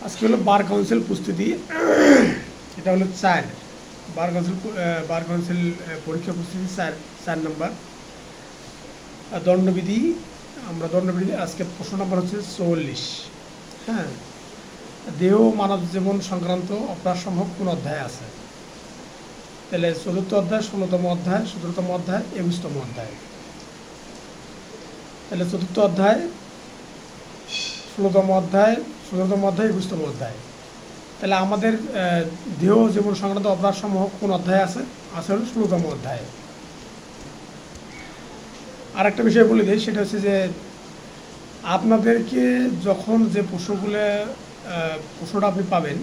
আজকে হলো bar council প্রস্তুতি। এটা হলো 4 বার কাউন্সিল পরীক্ষা প্রস্তুতি 4 নম্বর দণ্ডবিধি। আমরা দণ্ডবিধি আজকে প্রশ্ন নম্বর হচ্ছে 44। হ্যাঁ, দেহ মানব জীবন সংক্রান্ত অপরাধ সমূহ কোন অধ্যায় আছে? তাহলে 4th অধ্যায়, 16তম অধ্যায়, 17তম অধ্যায়, 21তম অধ্যায়। তাহলে 4th অধ্যায়, 16তম অধ্যায়, 17তম অধ্যায়, 21তম অধ্যায়। তাহলে আমাদের দেহ জীবন সংক্রান্ত অপরাধ সমূহ কোন অধ্যায় আছে? হলো 16তম অধ্যায়। আর একটা বিষয় বলে দিই, সেটা হচ্ছে যে আপনাদেরকে যখন যে প্রশ্নটা আপনি পাবেন,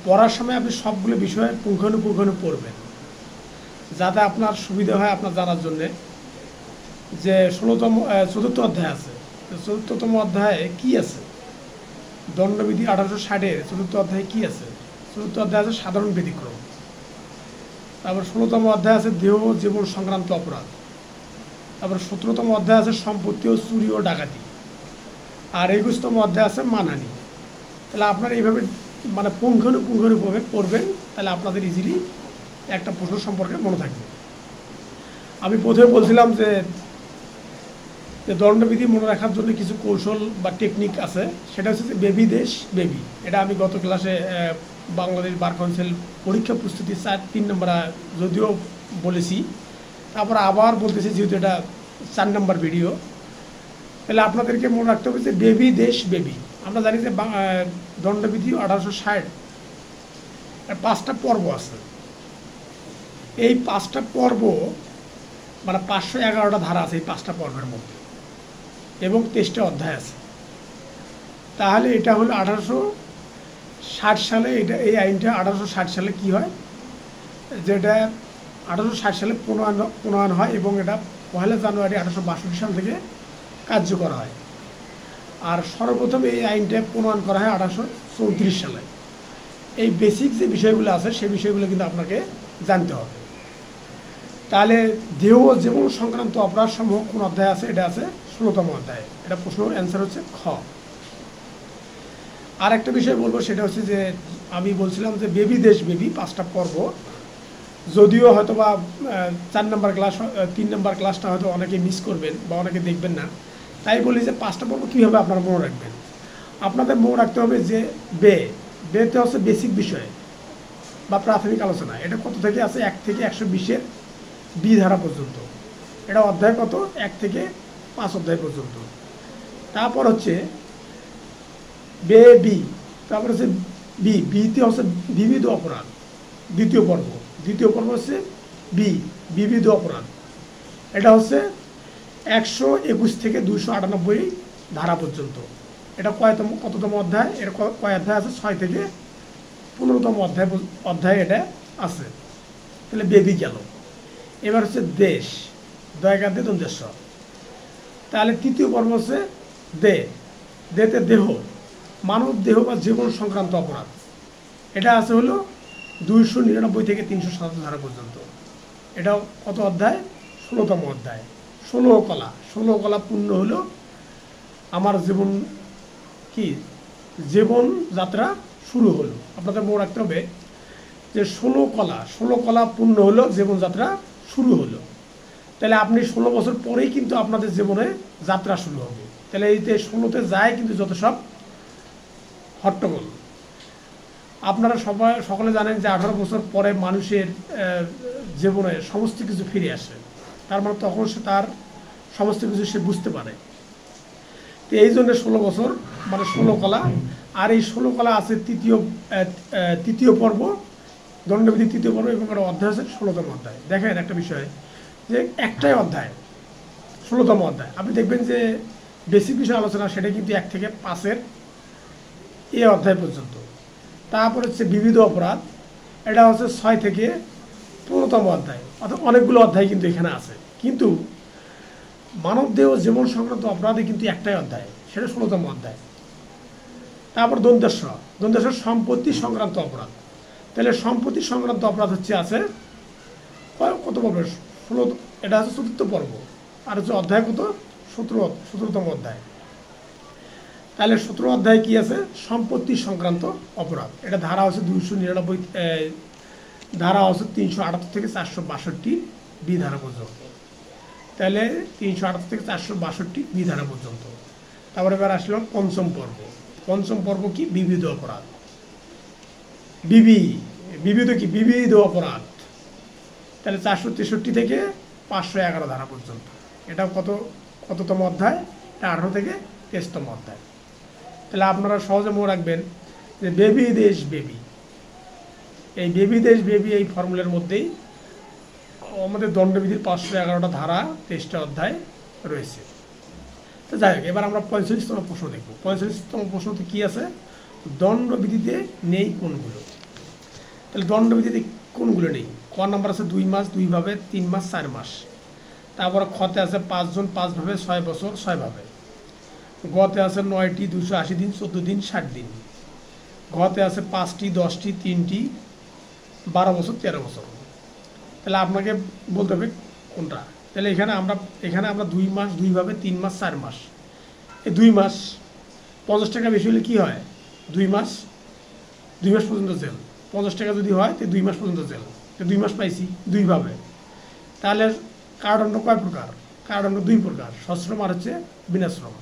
পড়ার সময় আপনি সবগুলো বিষয়ে পুঙ্খানুপুঙ্খানু পড়বেন, যাতে আপনার সুবিধা হয় আপনার জানার জন্যে যে 4th অধ্যায় আছে। 4th অধ্যায়ে কি আছে? দণ্ডবিধি 1860-এর 4th অধ্যায়ে কি আছে? 4th অধ্যায় আছে সাধারণ ব্যতিক্রম। তারপর 16তম অধ্যায় আছে দেহ জীবন সংক্রান্ত অপরাধ। তারপর 17তম অধ্যায় আছে সম্পত্তি ও চুরি ও ডাকাতি। আর 21তম অধ্যায় আছে মানহানি। তাহলে আপনারা এইভাবে মানে পুঙ্খানুপুঙ্খানুভাবে পড়বেন, তাহলে আপনাদের ইজিলি একটা প্রশ্ন সম্পর্কে মনে থাকবে। আমি প্রথমে বলছিলাম যে দণ্ডবিধি মনে রাখার জন্য কিছু কৌশল বা টেকনিক আছে। সেটা হচ্ছে যে বেবি দেশ বেবি। এটা আমি গত ক্লাসে বাংলাদেশ বার কাউন্সিল পরীক্ষা প্রস্তুতি 3 নম্বর যদিও বলেছি, তারপর আবার বলতেছি যেহেতু এটা 4 নম্বর ভিডিও। তাহলে আপনাদেরকে মনে রাখতে হবে যে বেবি দেশ বেবি। আমরা জানি যে দণ্ডবিধি 1860 5টা পর্ব আছে। এই 5টা পর্ব মানে 511টা ধারা আছে এই 5টা পর্বের মধ্যে, এবং 23টা অধ্যায় আছে। তাহলে এটা হলো 1860 সালে, এই আইনটা 1860 সালে কি হয়, যেটা 1860 সালে প্রণয়ন হয়, এবং এটা 1 জানুয়ারি 1862 সাল থেকে কার্যকর হয়। আর সর্বপ্রথম এই আইনটা প্রণয়ন করা হয় 1834 সালে। এই বেসিক যে বিষয়গুলো আছে সেই বিষয়গুলো কিন্তু আপনাকে জানতে হবে। তাহলে দেহ জীবন সংক্রান্ত অপরাধ সমূহ কোন অধ্যায় আছে? এটা আছে 16তম অধ্যায়। এটা প্রশ্নের অ্যান্সার হচ্ছে খ। আর একটা বিষয় বলবো, সেটা হচ্ছে যে আমি বলছিলাম যে বেবি দেশ বেবি 5টা পর্ব, যদিও হয়তো বা 4 নম্বর ক্লাস 3 নম্বর ক্লাসটা হয়তো অনেকে মিস করবেন বা অনেকে দেখবেন না। তাই বলি যে 5টা পর্ব কীভাবে আপনারা মনে রাখবেন। আপনাদের মনে রাখতে হবে যে বেতে হচ্ছে বেসিক বিষয় বা প্রাথমিক আলোচনা। এটা কত থেকে আছে? 1 থেকে 120-এর বি ধারা পর্যন্ত। এটা অধ্যায় কত? 1 থেকে 5 অধ্যায় পর্যন্ত। তারপর হচ্ছে বি। তারপর হচ্ছে বিতে হচ্ছে বিবিধ অপরাধ, দ্বিতীয় পর্ব হচ্ছে বিবিধ অপরাধ। এটা হচ্ছে 121 থেকে 298 ধারা পর্যন্ত। এটা কততম অধ্যায়? এটা কয় অধ্যায় আছে? 6 থেকে 15তম অধ্যায় এটা আছে। তাহলে বেবি গেল। এবার হচ্ছে দেশ, দয়গাতে দেশ। তাহলে 3য় পর্ব হচ্ছে দেতে দেহ, মানব দেহ বা জীবন সংক্রান্ত অপরাধ। এটা আছে হলো 299 থেকে 307 ধারা পর্যন্ত। এটাও কত অধ্যায়? 16তম অধ্যায়। 16 কলা পূর্ণ হলো আমার জীবন যাত্রা শুরু হলো। আপনাদের মনে রাখতে হবে যে 16 কলা পূর্ণ হলো জীবনযাত্রা শুরু হলো। তাহলে আপনি 16 বছর পরেই কিন্তু আপনাদের জীবনে যাত্রা শুরু হবে। তাহলে এইতে 16তে যায় কিন্তু যত সব হট্টগোল। আপনারা সকলে জানেন যে 18 বছর পরে মানুষের জীবনে সমস্ত কিছু ফিরে আসে। তার মানে তখন সে তার সমস্ত কিছু সে বুঝতে পারে। তো এই জন্য 16 বছর মানে 16 কলা। আর এই 16 কলা আছে তৃতীয় পর্ব, দণ্ডবিধি 3য় পর্ব, এবং একটা অধ্যায় আছে 16তম অধ্যায়। দেখেন একটা বিষয় যে একটাই অধ্যায় 16তম অধ্যায়। আপনি দেখবেন যে বেসিক বিষয় আলোচনা সেটা কিন্তু 1 থেকে 5-এর এই অধ্যায় পর্যন্ত। তারপর হচ্ছে বিবিধ অপরাধ, এটা হচ্ছে 6 থেকে 15তম অধ্যায়। অর্থাৎ অনেকগুলো অধ্যায় কিন্তু এখানে আছে, কিন্তু মানবদেহ জীবন সংক্রান্ত অপরাধে কিন্তু একটাই অধ্যায়, সেটা 16তম অধ্যায়। তারপর দ্বন্দ্বেশ্বর সম্পত্তি সংক্রান্ত অপরাধ। তাহলে সম্পত্তি সংক্রান্ত অপরাধ হচ্ছে আছে কত পর্ব? 16। এটা হচ্ছে 4th পর্ব। আর হচ্ছে অধ্যায় কত? 17তম অধ্যায়। তাহলে 17 অধ্যায়ে কি আছে? সম্পত্তি সংক্রান্ত অপরাধ। এটা ধারা হচ্ছে 299, ধারা হচ্ছে 378 থেকে 462 বি ধারা পর্যন্ত। তাহলে 378 থেকে 462 বি ধারা পর্যন্ত। তারপরে এবার আসলো পঞ্চম পর্ব। পঞ্চম পর্ব কি? বিবিধ অপরাধ। বিবিধ কি? বিবিধ অপরাধ। তাহলে 463 থেকে 511 ধারা পর্যন্ত। এটা কততম অধ্যায়? এটা 18 থেকে 23তম অধ্যায়। তাহলে আপনারা সহজে মনে রাখবেন যে বেবি দেশ বেবি, এই বেবি দেশ বেবি এই ফর্মুলার মধ্যেই আমাদের দণ্ডবিধির 511টা ধারা 23টা অধ্যায় রয়েছে। তো যাই হোক, এবার আমরা 45তম প্রশ্ন দেখব। 45তম প্রশ্নতে কি আছে? দণ্ডবিধিতে নেই কোনগুলো? তাহলে দণ্ডবিধিতে কোনগুলো নেই? ক নাম্বার আছে 2 মাস 2 ভাবে, 3 মাস 4 মাস। তারপরে খতে আছে 5 জন 5 ভাবে, 6 বছর 6 ভাবে। গতে আছে 9টি 280 দিন, 14 দিন 60 দিন। ঘতে আছে 5টি 10টি 3টি 12 বছর 13 বছর। তাহলে আপনাকে বলতে হবে কোনটা। তাহলে এখানে আমরা 2 মাস 2 ভাবে, 3 মাস 4 মাস। এই 2 মাস 50 টাকা বেশি হলে কি হয়? 2 মাস পর্যন্ত জেল। 50 টাকা যদি হয় তো 2 মাস পর্যন্ত জেল। তো 2 মাস পাইছি 2 ভাবে। তাহলে কারাদণ্ড কয় প্রকার? কারাদণ্ড 2 প্রকার, সশ্রম আর হচ্ছে বিনাশ্রম।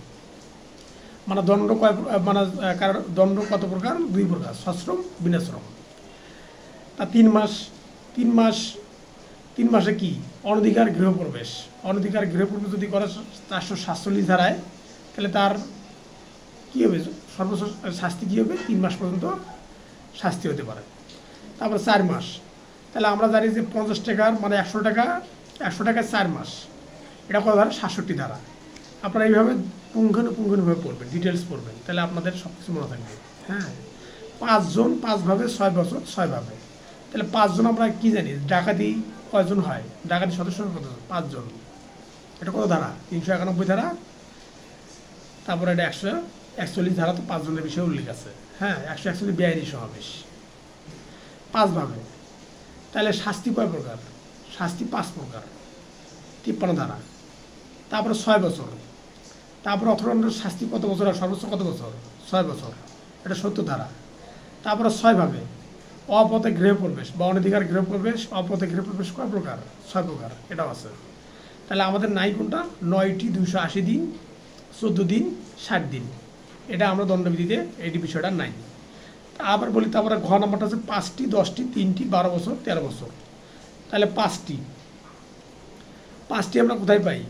মানে দণ্ড দণ্ড কত প্রকার? 2 প্রকার, সশ্রম বিনাশ্রম। তা 3 মাসে কি? অনধিকার গৃহপ্রবেশ। অনধিকার গৃহপ্রবেশ যদি করে 447 ধারায়, তাহলে তার কী হবে? সর্বোচ্চ শাস্তি কী হবে? 3 মাস পর্যন্ত শাস্তি হতে পারে। তারপরে 4 মাস। তাহলে আমরা জানি যে 50 টাকার মানে 100 টাকায় 4 মাস। এটা কত ধারা? 67 ধারা। আপনারা এইভাবে পুঙ্খানুপুঙ্খানুভাবে পড়বেন, ডিটেলস পড়বেন, তাহলে আপনাদের সব কিছু মনে থাকবে। হ্যাঁ, 5 জন 5 ভাবে, 6 বছর 6 ভাবে। তাহলে 5 জন আমরা কি জানি? ডাকাতি কয়জন হয়? ডাকাতি সদস্য কত? 5 জন। এটা কত ধারা? 391 ধারা। তারপরে এটা 141 ধারা, তো 5 জনের বিষয়ে উল্লেখ আছে। হ্যাঁ, 141 বেআইনি সমাবেশ 5 ভাবে। তাহলে শাস্তি কয় প্রকার? শাস্তি 5 প্রকার, 53 ধারা। তারপরে 6 বছর। তারপরে অথরান্ডের শাস্তি কত বছর হয়? সর্বোচ্চ কত বছর? 6 বছর। এটা 70 ধারা। তারপরে 6 ভাবে। অপথে গৃহপ্রবেশ বা অনধিকার গৃহপ্রবেশ, অপথে গৃহপ্রবেশ কয় প্রকার? 6 প্রকার, এটাও আছে। তাহলে আমাদের নাই কোনটা? 9টি 280 দিন, 14 দিন 60 দিন। এটা আমরা দণ্ডবিধিতে এই বিষয়টা নাই। আবার বলি, তারপরে ঘ নাম্বারটা আছে 5টি 10টি 3টি 12 বছর 13 বছর। তাহলে 5টি আমরা কোথায় পাই?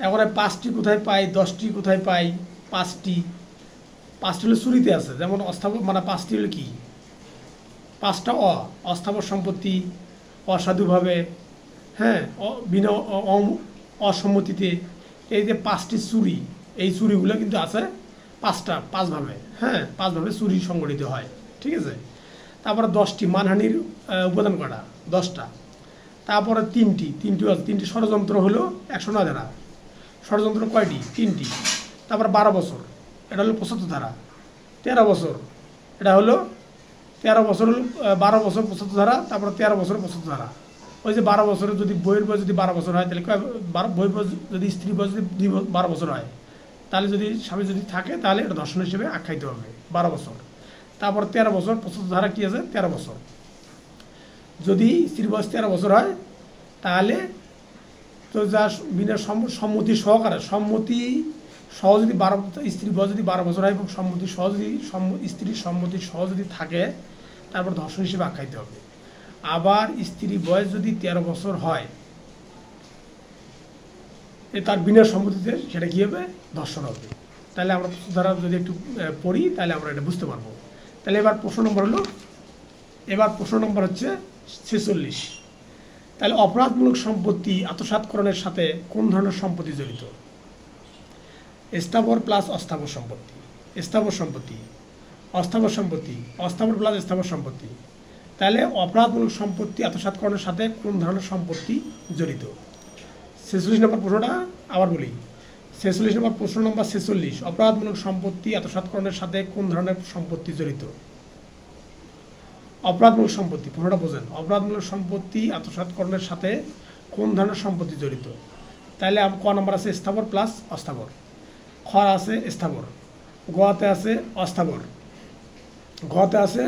এখন 5টি কোথায় পাই? 10টি কোথায় পাই? 5টি হলে চুরিতে আছে। যেমন অস্থাবর, মানে 5টি হলে কি? 5টা অস্থাবর সম্পত্তি, অসাধুভাবে, হ্যাঁ, বিনা অসম্মতিতে। এই যে 5টি চুরি, এই চুরিগুলো কিন্তু আছে 5 ভাবে। হ্যাঁ, 5 ভাবে চুরি সংগঠিত হয়। ঠিক আছে। তারপরে 10টি মানহানির উপাদান করা, 10টা। তারপরে 3টি আছে। 3টি ষড়যন্ত্র হলো 109 ধারা। ষড়যন্ত্র কয়টি? 3টি। তারপর 12 বছর, এটা হলো 75 ধারা। 13 বছর, এটা হলো 13 বছর হলো 12 বছর 75 ধারা। তারপরে 13 বছর 75 ধারা। ওই যে 12 বছরের যদি বইয়ের বয়স যদি 12 বছর হয়, তাহলে বইয়ের বয়স যদি স্ত্রী বয়স যদি 12 বছর হয়, তাহলে যদি স্বামী যদি থাকে, তাহলে এটা ধর্ষণ হিসেবে আখ্যায়িত হবে। 12 বছর। তারপর 13 বছর 75 ধারা কি আছে? 13 বছর। যদি স্ত্রীর বয়স 13 বছর হয়, তাহলে তো যা বিনা সম্মতি সহকারে, সম্মতি সহ যদি 12, স্ত্রীর বয়স যদি 12 বছর হয় এবং সম্মতি সহ যদি স্ত্রীর সম্মতি সহ যদি থাকে, তারপর ধর্ষণ হিসেবে আখ্যায়িত হবে। আবার স্ত্রীর বয়স যদি 13 বছর হয়, তার বিনা সম্মতিতে, সেটা কী হবে? ধর্ষণ হবে। তাহলে আমরা ধারা যদি একটু পড়ি, তাহলে আমরা এটা বুঝতে পারবো। তাহলে এবার প্রশ্ন নম্বর হচ্ছে 46। তাহলে অপরাধমূলক সম্পত্তি আত্মসাৎকরণের সাথে কোন ধরনের সম্পত্তি জড়িত? স্থাবর প্লাস অস্থাবর সম্পত্তি, স্থাবর সম্পত্তি, অস্থাবর সম্পত্তি, অস্থাবর প্লাস স্থাবর সম্পত্তি। তাহলে অপরাধমূলক সম্পত্তি আত্মসাৎকরণের সাথে কোন ধরনের সম্পত্তি জড়িত? 46 নম্বর প্রশ্নটা আবার বলি। 46 নম্বর প্রশ্ন নম্বর 46, অপরাধমূলক সম্পত্তি আত্মসাৎকরণের সাথে কোন ধরনের সম্পত্তি জড়িত? অপরাধমূলক সম্পত্তি, প্রশ্নটা বোঝেন। অপরাধমূলক সম্পত্তি আত্মসাৎকরণের সাথে কোন ধরনের সম্পত্তি জড়িত? তাহলে ক নম্বর আছে স্থাবর প্লাস অস্থাবর। খ আছে স্থাবর, গতে আছে অস্থাবর, ঘতে আছে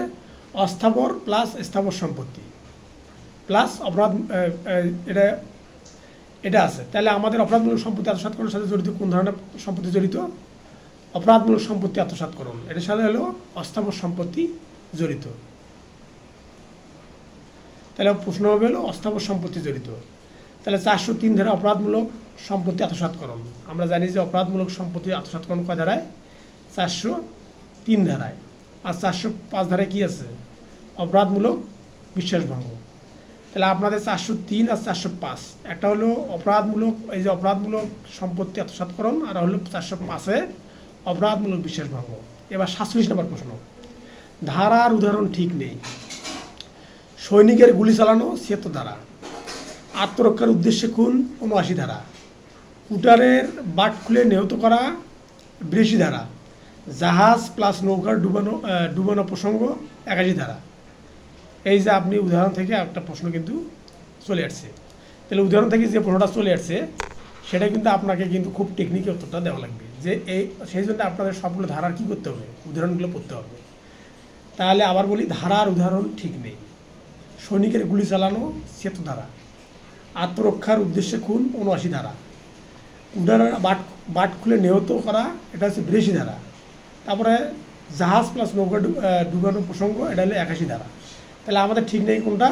অস্থাবর প্লাস স্থাবর সম্পত্তি প্লাস অপরাধ এটা এটা আছে। তাহলে আমাদের অপরাধমূলক সম্পত্তি আত্মসাৎকরণের সাথে জড়িত কোন ধরনের সম্পত্তি জড়িত? অপরাধমূলক সম্পত্তি আত্মসাৎকরণ, এটার সাথে হলো অস্থাবর সম্পত্তি জড়িত। তাহলে প্রশ্ন হবে হলো অস্থাবর সম্পত্তি জড়িত। তাহলে 403 ধারা অপরাধমূলক সম্পত্তি আত্মসাৎকরণ। আমরা জানি যে অপরাধমূলক সম্পত্তি আত্মসাৎকরণ কয় ধারায়? 403 ধারায়। আর 405 ধারায় কি আছে? অপরাধমূলক বিশ্বাসভঙ্গ। তাহলে আপনাদের 403 আর 405, একটা হলো অপরাধমূলক, এই যে অপরাধমূলক সম্পত্তি আত্মসাৎকরণ, আর হলো 405-এ অপরাধমূলক বিশ্বাসভঙ্গ। এবার 47 নম্বর প্রশ্ন, ধারার উদাহরণ ঠিক নেই। সৈনিকের গুলি চালানো 76 ধারা, আত্মরক্ষার উদ্দেশ্যে খুন 79 ধারা, কুটারের বাট খুলে নিহত করা 82 ধারা, জাহাজ প্লাস নৌকার ডুবানো প্রসঙ্গ 81 ধারা। এই যে আপনি উদাহরণ থেকে একটা প্রশ্ন কিন্তু চলে আসছে। তাহলে উদাহরণ থেকে যে প্রশ্নটা চলে আসছে সেটা কিন্তু আপনাকে কিন্তু খুব টেকনিক্যাল উত্তরটা দেওয়া লাগবে, যে এই সেই জন্য আপনাদের সবগুলো ধারার কী করতে হবে? উদাহরণগুলো পড়তে হবে। তাহলে আবার বলি, ধারার উদাহরণ ঠিক নেই। সৈনিকের গুলি চালানো 76 ধারা, আত্মরক্ষার উদ্দেশ্যে খুন 79 ধারা, কুটারের বাট খুলে নিহত করা এটা হচ্ছে 82 ধারা, তারপরে জাহাজ প্লাস নৌকা ডুবানো প্রসঙ্গ এটা হলো 81 ধারা। তাহলে আমাদের ঠিক নেই কোনটা?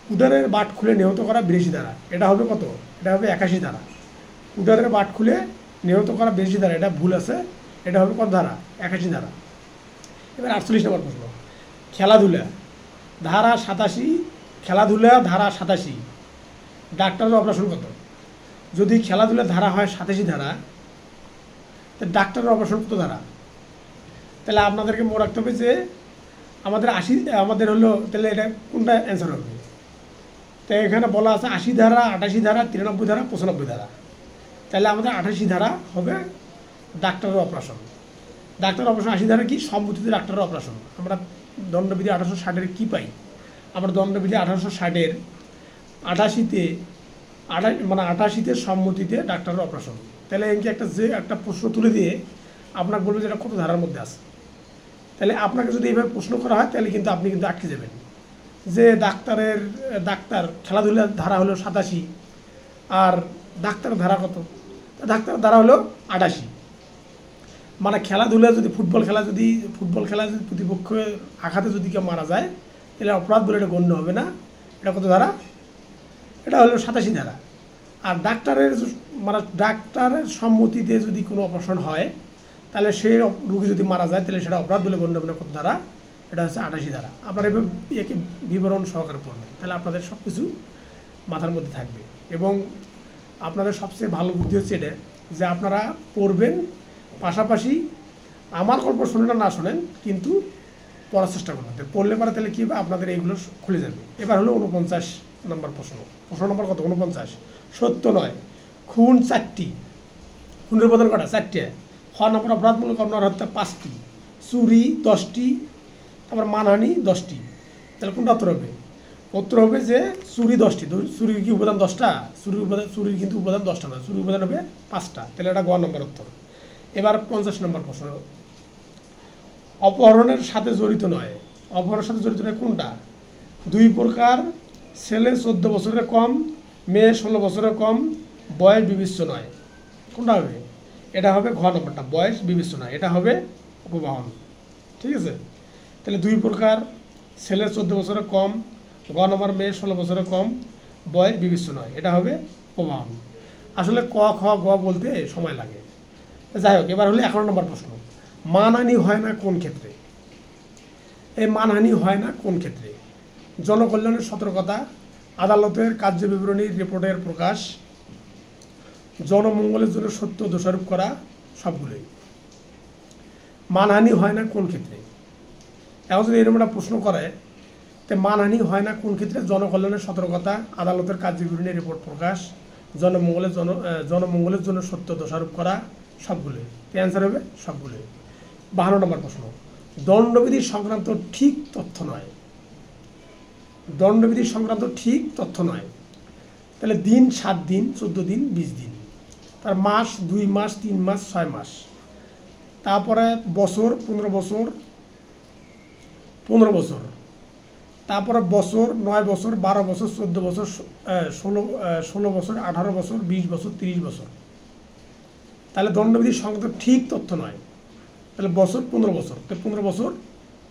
কুটারের বাট খুলে নিহত করা 82 ধারা, এটা হবে কত? এটা হবে 81 ধারা। কুটারের বাট খুলে নিহত করা 82 ধারা, এটা ভুল আছে, এটা হবে কত ধারা? 81 ধারা। এবার 48 নম্বর প্রশ্ন, খেলাধুলা ধারা 87, খেলাধুলা ধারা 87, ডাক্তারের অপারেশন কত? যদি খেলাধুলার ধারা হয় 87 ধারা, তো ডাক্তারের অপারেশন কত ধারা? তাহলে আপনাদেরকে মনে রাখতে হবে যে আমাদের হলো, তাহলে এটা কোনটা অ্যান্সার হবে? তো এখানে বলা আছে 80 ধারা, 88 ধারা, 93 ধারা, 95 ধারা। তাহলে আমাদের 88 ধারা হবে ডাক্তারের অপারেশন। ডাক্তারের অপারেশন 80 ধারা কি? সম্মতিতে ডাক্তারের অপারেশন। আমরা দণ্ডবিধি 1860-এর কী পাই? আমরা দণ্ডবিধি 1860-এর 88-তে সম্মতিতে ডাক্তারের অপারেশন। তাহলে এমনি একটা প্রশ্ন তুলে দিয়ে আপনাকে বলবে যে এটা কত ধারার মধ্যে আছে। তাহলে আপনাকে যদি এইভাবে প্রশ্ন করা হয় তাহলে কিন্তু আপনি কিন্তু আটকে যাবেন, যে ডাক্তার খেলাধুলার ধারা হলো 87 আর ডাক্তারের ধারা কত? ডাক্তারের ধারা হলো 88। মানে খেলাধুলা যদি ফুটবল খেলা যদি প্রতিপক্ষের আঘাতে যদি কেউ মারা যায় তাহলে অপরাধ বলে এটা গণ্য হবে না। এটা কত ধারা? এটা হলো 87 ধারা। আর ডাক্তারের সম্মতিতে যদি কোনো অপারেশন হয় তাহলে সেই রোগী যদি মারা যায় তাহলে সেটা অপরাধ বলে গণ্য হবে না। কত ধারা? এটা হচ্ছে 88 ধারা। আপনারা একে বিবরণ সহকারে পড়বেন, তাহলে আপনাদের সব কিছু মাথার মধ্যে থাকবে। এবং আপনাদের সবচেয়ে ভালো বুদ্ধি হচ্ছে এটা, যে আপনারা পড়বেন, পাশাপাশি আমার গল্প শোনেন না শোনেন, কিন্তু পড়ার চেষ্টা করবেন। পড়লে পারে তাহলে কী হবে? আপনাদের এইগুলো খুলে যাবে। এবার হলো 49 নম্বর প্রশ্ন। প্রশ্ন নম্বর কত? 49। সত্য নয় খুন 4টি, খুনের বদল কটা? 4টে। খ নম্বর অপরাধমূলক হত্যা 5টি, চুরি 10টি, তারপর মানহানি 10টি। তাহলে কোনটা উত্তর হবে? উত্তর হবে যে চুরি 10টি। চুরির কি উপাদান 10টা? চুরির কিন্তু উপাদান 10টা না, চুরির উপাদান হবে 5টা। তাহলে এটা গ নম্বর উত্তর। এবার 50 নম্বর প্রশ্ন, অপহরণের সাথে জড়িত নয়। অপহরণের সাথে জড়িত নয় কোনটা? 2 প্রকার, ছেলে 14 বছরের কম, মেয়ে 16 বছরের কম, বয়স বিবেচ্য নয়। কোনটা হবে? এটা হবে ঘ নম্বরটা, বয়স বিবেচ্য নয়। এটা হবে উপবাহন। ঠিক আছে? তাহলে 2 প্রকার, ছেলে 14 বছরের কম, গ নম্বর মেয়ে 16 বছরের কম, বয়স বিবেচ্য নয়। এটা হবে উপবাহন। আসলে ক খ গ বলতে সময় লাগে। যাই হোক, এবার হলে 11 নম্বর প্রশ্ন, মানহানি হয় না কোন ক্ষেত্রে? এই মানহানি হয় না কোন ক্ষেত্রে? জনকল্যাণের সতর্কতা, আদালতের কার্য বিবরণীর রিপোর্টের প্রকাশ, জনমঙ্গলের জন্য সত্য দোষারোপ করা, সবগুলোই। মানহানি হয় না কোন ক্ষেত্রে? এখন যদি এরকম একটা প্রশ্ন করে, তো মানহানি হয় না কোন ক্ষেত্রে? জনকল্যাণের সতর্কতা, আদালতের কার্য বিবরণীর রিপোর্ট প্রকাশ, জনমঙ্গলের জন্য সত্য দোষারোপ করা, সবগুলোই। অ্যান্সার হবে সবগুলোই। 52 নম্বর প্রশ্ন, দণ্ডবিধি সংক্রান্ত ঠিক তথ্য নয়। দণ্ডবিধি সংক্রান্ত ঠিক তথ্য নয়। তাহলে দিন 7 দিন, 14 দিন, 20 দিন। তার মাস 2 মাস 3 মাস 6 মাস, তারপরে বছর 15 বছর 15 বছর, তারপরে বছর 9 বছর 12 বছর 14 বছর 16 বছর 18 বছর 20 বছর 30 বছর। তাহলে দণ্ডবিধির সংখ্যা তো ঠিক তথ্য নয়, তাহলে বছর 15 বছর, তো 15 বছর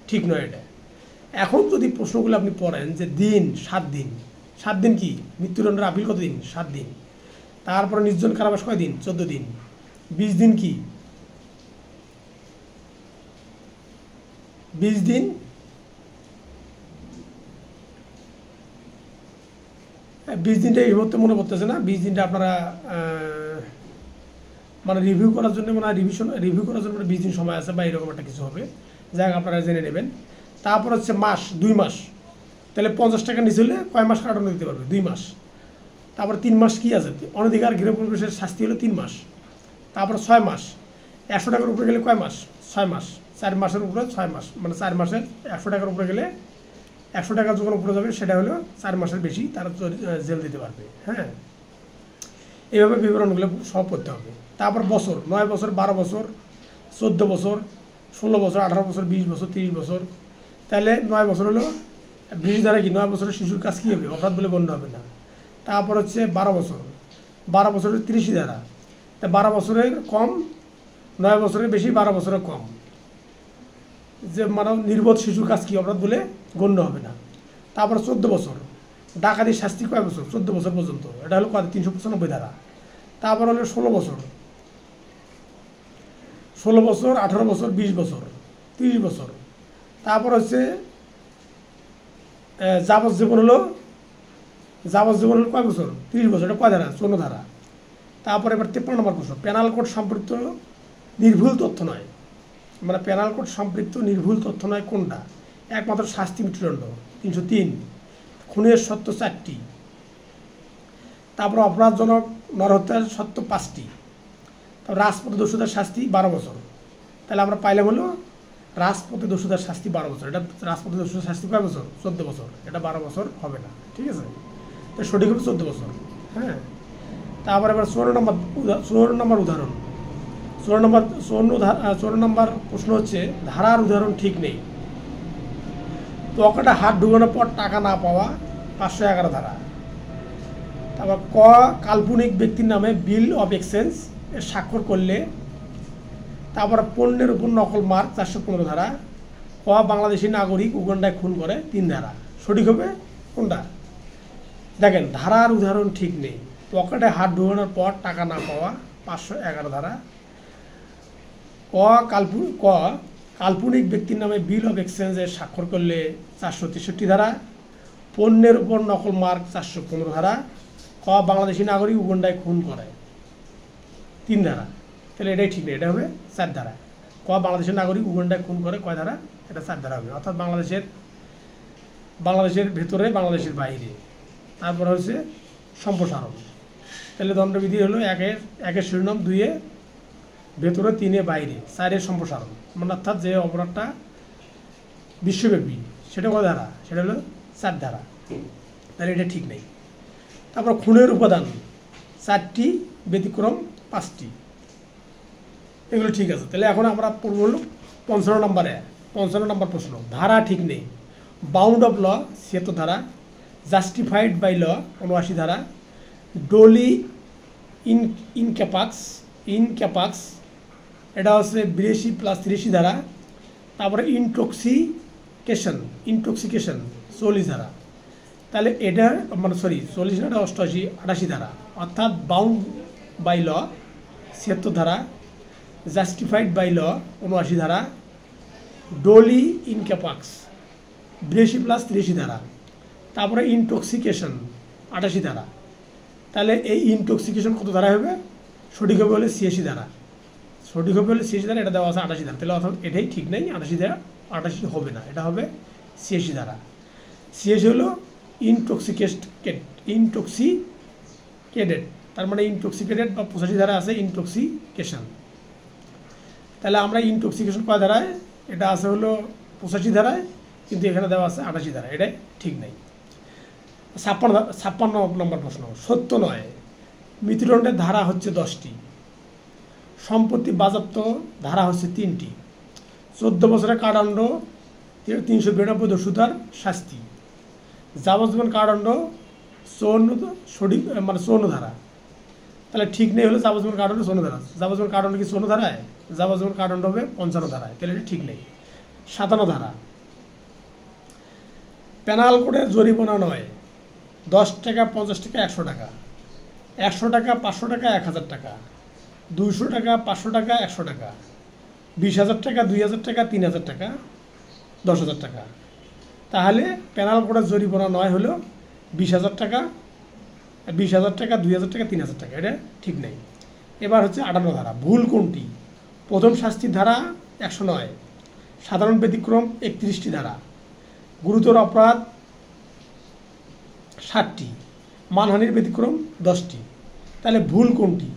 ঠিক নয় এটা। এখন যদি প্রশ্নগুলো আপনি পড়েন যে দিন 7 দিন, 7 দিন কি মৃত্যুদণ্ডের আপিল কত দিন? 7 দিন। তারপরে নির্জন কারাবাস কয় দিন? 14 দিন। 20 দিন কি? 20 দিন 20 দিনটা এই মুহূর্তে মনে পড়তেছে না। 20 দিনটা আপনারা মানে রিভিউ করার জন্য মানে রিভিউ করার জন্য 20 দিন সময় আছে বা এরকম একটা কিছু হবে, যাই হোক আপনারা জেনে নেবেন। তারপর হচ্ছে মাস 2 মাস, তাহলে 50 টাকা নিচে হলে কয় মাস কারাদণ্ড দিতে পারবে? 2 মাস। তারপর 3 মাস কি আছে? অনধিকার গৃহ প্রবেশের শাস্তি হলো 3 মাস। তারপর 6 মাস, 100 টাকার উপরে গেলে কয় মাস? 6 মাস। 4 মাসের উপরে 6 মাস, মানে 4 মাসের 100 টাকার উপরে গেলে 100 টাকা যখন উপরে যাবে সেটা হলো 4 মাসের বেশি তারা জেল দিতে পারবে। হ্যাঁ, এইভাবে বিবরণগুলো সব করতে হবে। তারপর বছর 9 বছর 12 বছর 14 বছর 16 বছর 18 বছর 20 বছর 30 বছর। তাহলে 9 বছর হলো 20 দ্বারা কি 9 বছরের শিশুর কাজ কী হবে? অপরাধ বলে গণ্য হবে না। তারপর হচ্ছে 12 বছর, 12 বছরের 30 দ্বারা, তা 12 বছরের কম 9 বছরের বেশি 12 বছরের কম, যে মানে নির্বোধ শিশুর কাজ কি অপরাধ বলে গণ্য হবে না। তারপর 14 বছর, ডাকাতির শাস্তি কয় বছর? 14 বছর পর্যন্ত, এটা হলো 395 ধারা। তারপর হলো 16 বছর, 16 বছর 18 বছর 20 বছর 30 বছর। তারপর হচ্ছে যাবজ্জীবন হলো কয় বছর? 30 বছর, এটা কয় ধারা? 14 ধারা। তারপর এবার 53 নম্বর প্রশ্ন, পেনাল কোড সম্পৃক্ত নির্ভুল তথ্য নয়, মানে পেনাল কোড সম্পৃক্ত নির্ভুল তথ্য নয় কোনটা? একমাত্র শাস্তি মৃত্যুদণ্ড 303, খুনের সত্য 4টি, তারপর অপরাধজনক নরহত্যার সত্য 5টি, তারপর রাজপথে দস্যুতার শাস্তি 12 বছর। তাহলে আমরা পাইলাম হলো রাজপথে দস্যুতার শাস্তি 12 বছর। এটা রাজপথে দস্যুতার শাস্তি কয় বছর? 14 বছর। এটা 12 বছর হবে না, ঠিক আছে? তো সঠিক হবে 14 বছর। হ্যাঁ, তারপর এবার 14 নম্বর উদাহরণ, 14 নম্বর প্রশ্ন হচ্ছে ধারার উদাহরণ ঠিক নেই। পকেটে হাত ঢুকানোর পর টাকা না পাওয়া 511 ধারা। তারপর ক কাল্পনিক ব্যক্তির নামে বিল অফ এক্সচেঞ্জ এর স্বাক্ষর করলে, তারপর পণ্যের উপর নকল মার্ক 415 ধারা। ক বাংলাদেশি নাগরিক উগান্ডায় খুন করে 3 ধারা। সঠিক হবে কোনটা? দেখেন ধারার উদাহরণ ঠিক নেই, পকেটে হাত ঢুকানোর পর টাকা না পাওয়া 511 ধারা। ক কাল্পনিক ব্যক্তির নামে বিল অফ এক্সচেঞ্জের স্বাক্ষর করলে 463 ধারা। পণ্যের উপর নকল মার্ক 415 ধারা। ক বাংলাদেশি নাগরিক উগান্ডায় খুন করে 3 ধারা। তাহলে এটাই ঠিক নেই, এটা হবে 4 ধারা। ক বাংলাদেশের নাগরিক উগান্ডায় খুন করে কয় ধারা? এটা 4 ধারা হবে, অর্থাৎ বাংলাদেশের ভেতরে বাংলাদেশের বাইরে। তারপর হচ্ছে সম্প্রসারণ, তাহলে দণ্ডবিধি হলো 1 শিরোনাম, 2 ভেতরে, 3 বাইরে, 4 সম্প্রসারণ, মানে অর্থাৎ যে অপরাধটা বিশ্বব্যাপী সেটা কয় ধারা? সেটা হলো 4 ধারা। তাহলে এটা ঠিক নেই। তারপর খুনের উপাদান 4টি, ব্যতিক্রম 5টি, এগুলো ঠিক আছে। তাহলে এখন আমরা পড়ব হলো 55 নম্বর প্রশ্ন, ধারা ঠিক নেই। বাউন্ড অফ ল 76 ধারা। জাস্টিফাইড বাই ল 79 ধারা। ডোলি ইনক্যাপাক্স এটা হচ্ছে 82 + 83 ধারা। তারপরে ইনটক্সিকেশন 40 ধারা। তাহলে এটা মানে 40 না, 88 ধারা, অর্থাৎ বাউন্ড বাই ল 76 ধারা, জাস্টিফাইড বাই ল 79 ধারা, ডোলি ইনক্যাপাক্স 82 + 83 ধারা, তারপরে ইনটক্সিকেশন 88 ধারা। তাহলে এই ইনটক্সিকেশন কত ধারা হবে? সঠিক হবে হলে 86 ধারা। এটা দেওয়া আছে 88 ধারা। তাহলে অর্থাৎ এটাই ঠিক নেই, 88 ধারা 88 হবে না, এটা হবে 86 ধারা। 86 হলো ইনটক্সিকেটেড, তার মানে ইনটক্সিকেটেড বা 85 ধারা আছে ইনটক্সিকেশন। তাহলে আমরা ইনটক্সিকেশন কয় ধারায়? এটা আছে হলো 85 ধারায়, কিন্তু এখানে দেওয়া আছে 88 ধারা, এটাই ঠিক নেই। 56 নম্বর প্রশ্ন, সত্য নয় মৃত্যুদণ্ডের ধারা হচ্ছে 10টি, সম্পত্তি বাজেয়াপ্ত ধারা হচ্ছে 3টি, 14 বছরের কারাদণ্ড, 392 দস্যুতার শাস্তি, যাবজ্জীবন কারাদণ্ড 54 সঠিক মানে 54 ধারা। তাহলে ঠিক নেই হলে যাবজ্জীবন কারাদণ্ড 54 ধারা, যাবজ্জীবন কারাদণ্ড কি 54 ধারায়, যাবজ্জীবন কারাদণ্ড হবে 55 ধারায়, তাহলে এটা ঠিক নেই। 57 ধারা, পেনাল কোডে জরিমানা নয় 10 টাকা, 50 টাকা, 100 টাকা, 100 টাকা, 500 টাকা, 1000 টাকা, 200 টাকা, 500 টাকা, 100 টাকা, 20,000 টাকা, 2,000 টাকা, 3,000 টাকা, 10,000 টাকা। তাহলে পেনাল কোডের জরিমানা নয় হলো 20,000 টাকা, 20,000 টাকা, 2,000 টাকা, 3,000 টাকা, এটা ঠিক নেই। এবার হচ্ছে 58 ধারা, ভুল কোনটি? প্রথম শাস্তির ধারা 109, সাধারণ ব্যতিক্রম 31টি ধারা, গুরুতর অপরাধ 60টি, মানহানির ব্যতিক্রম 10টি। তাহলে ভুল কোনটি?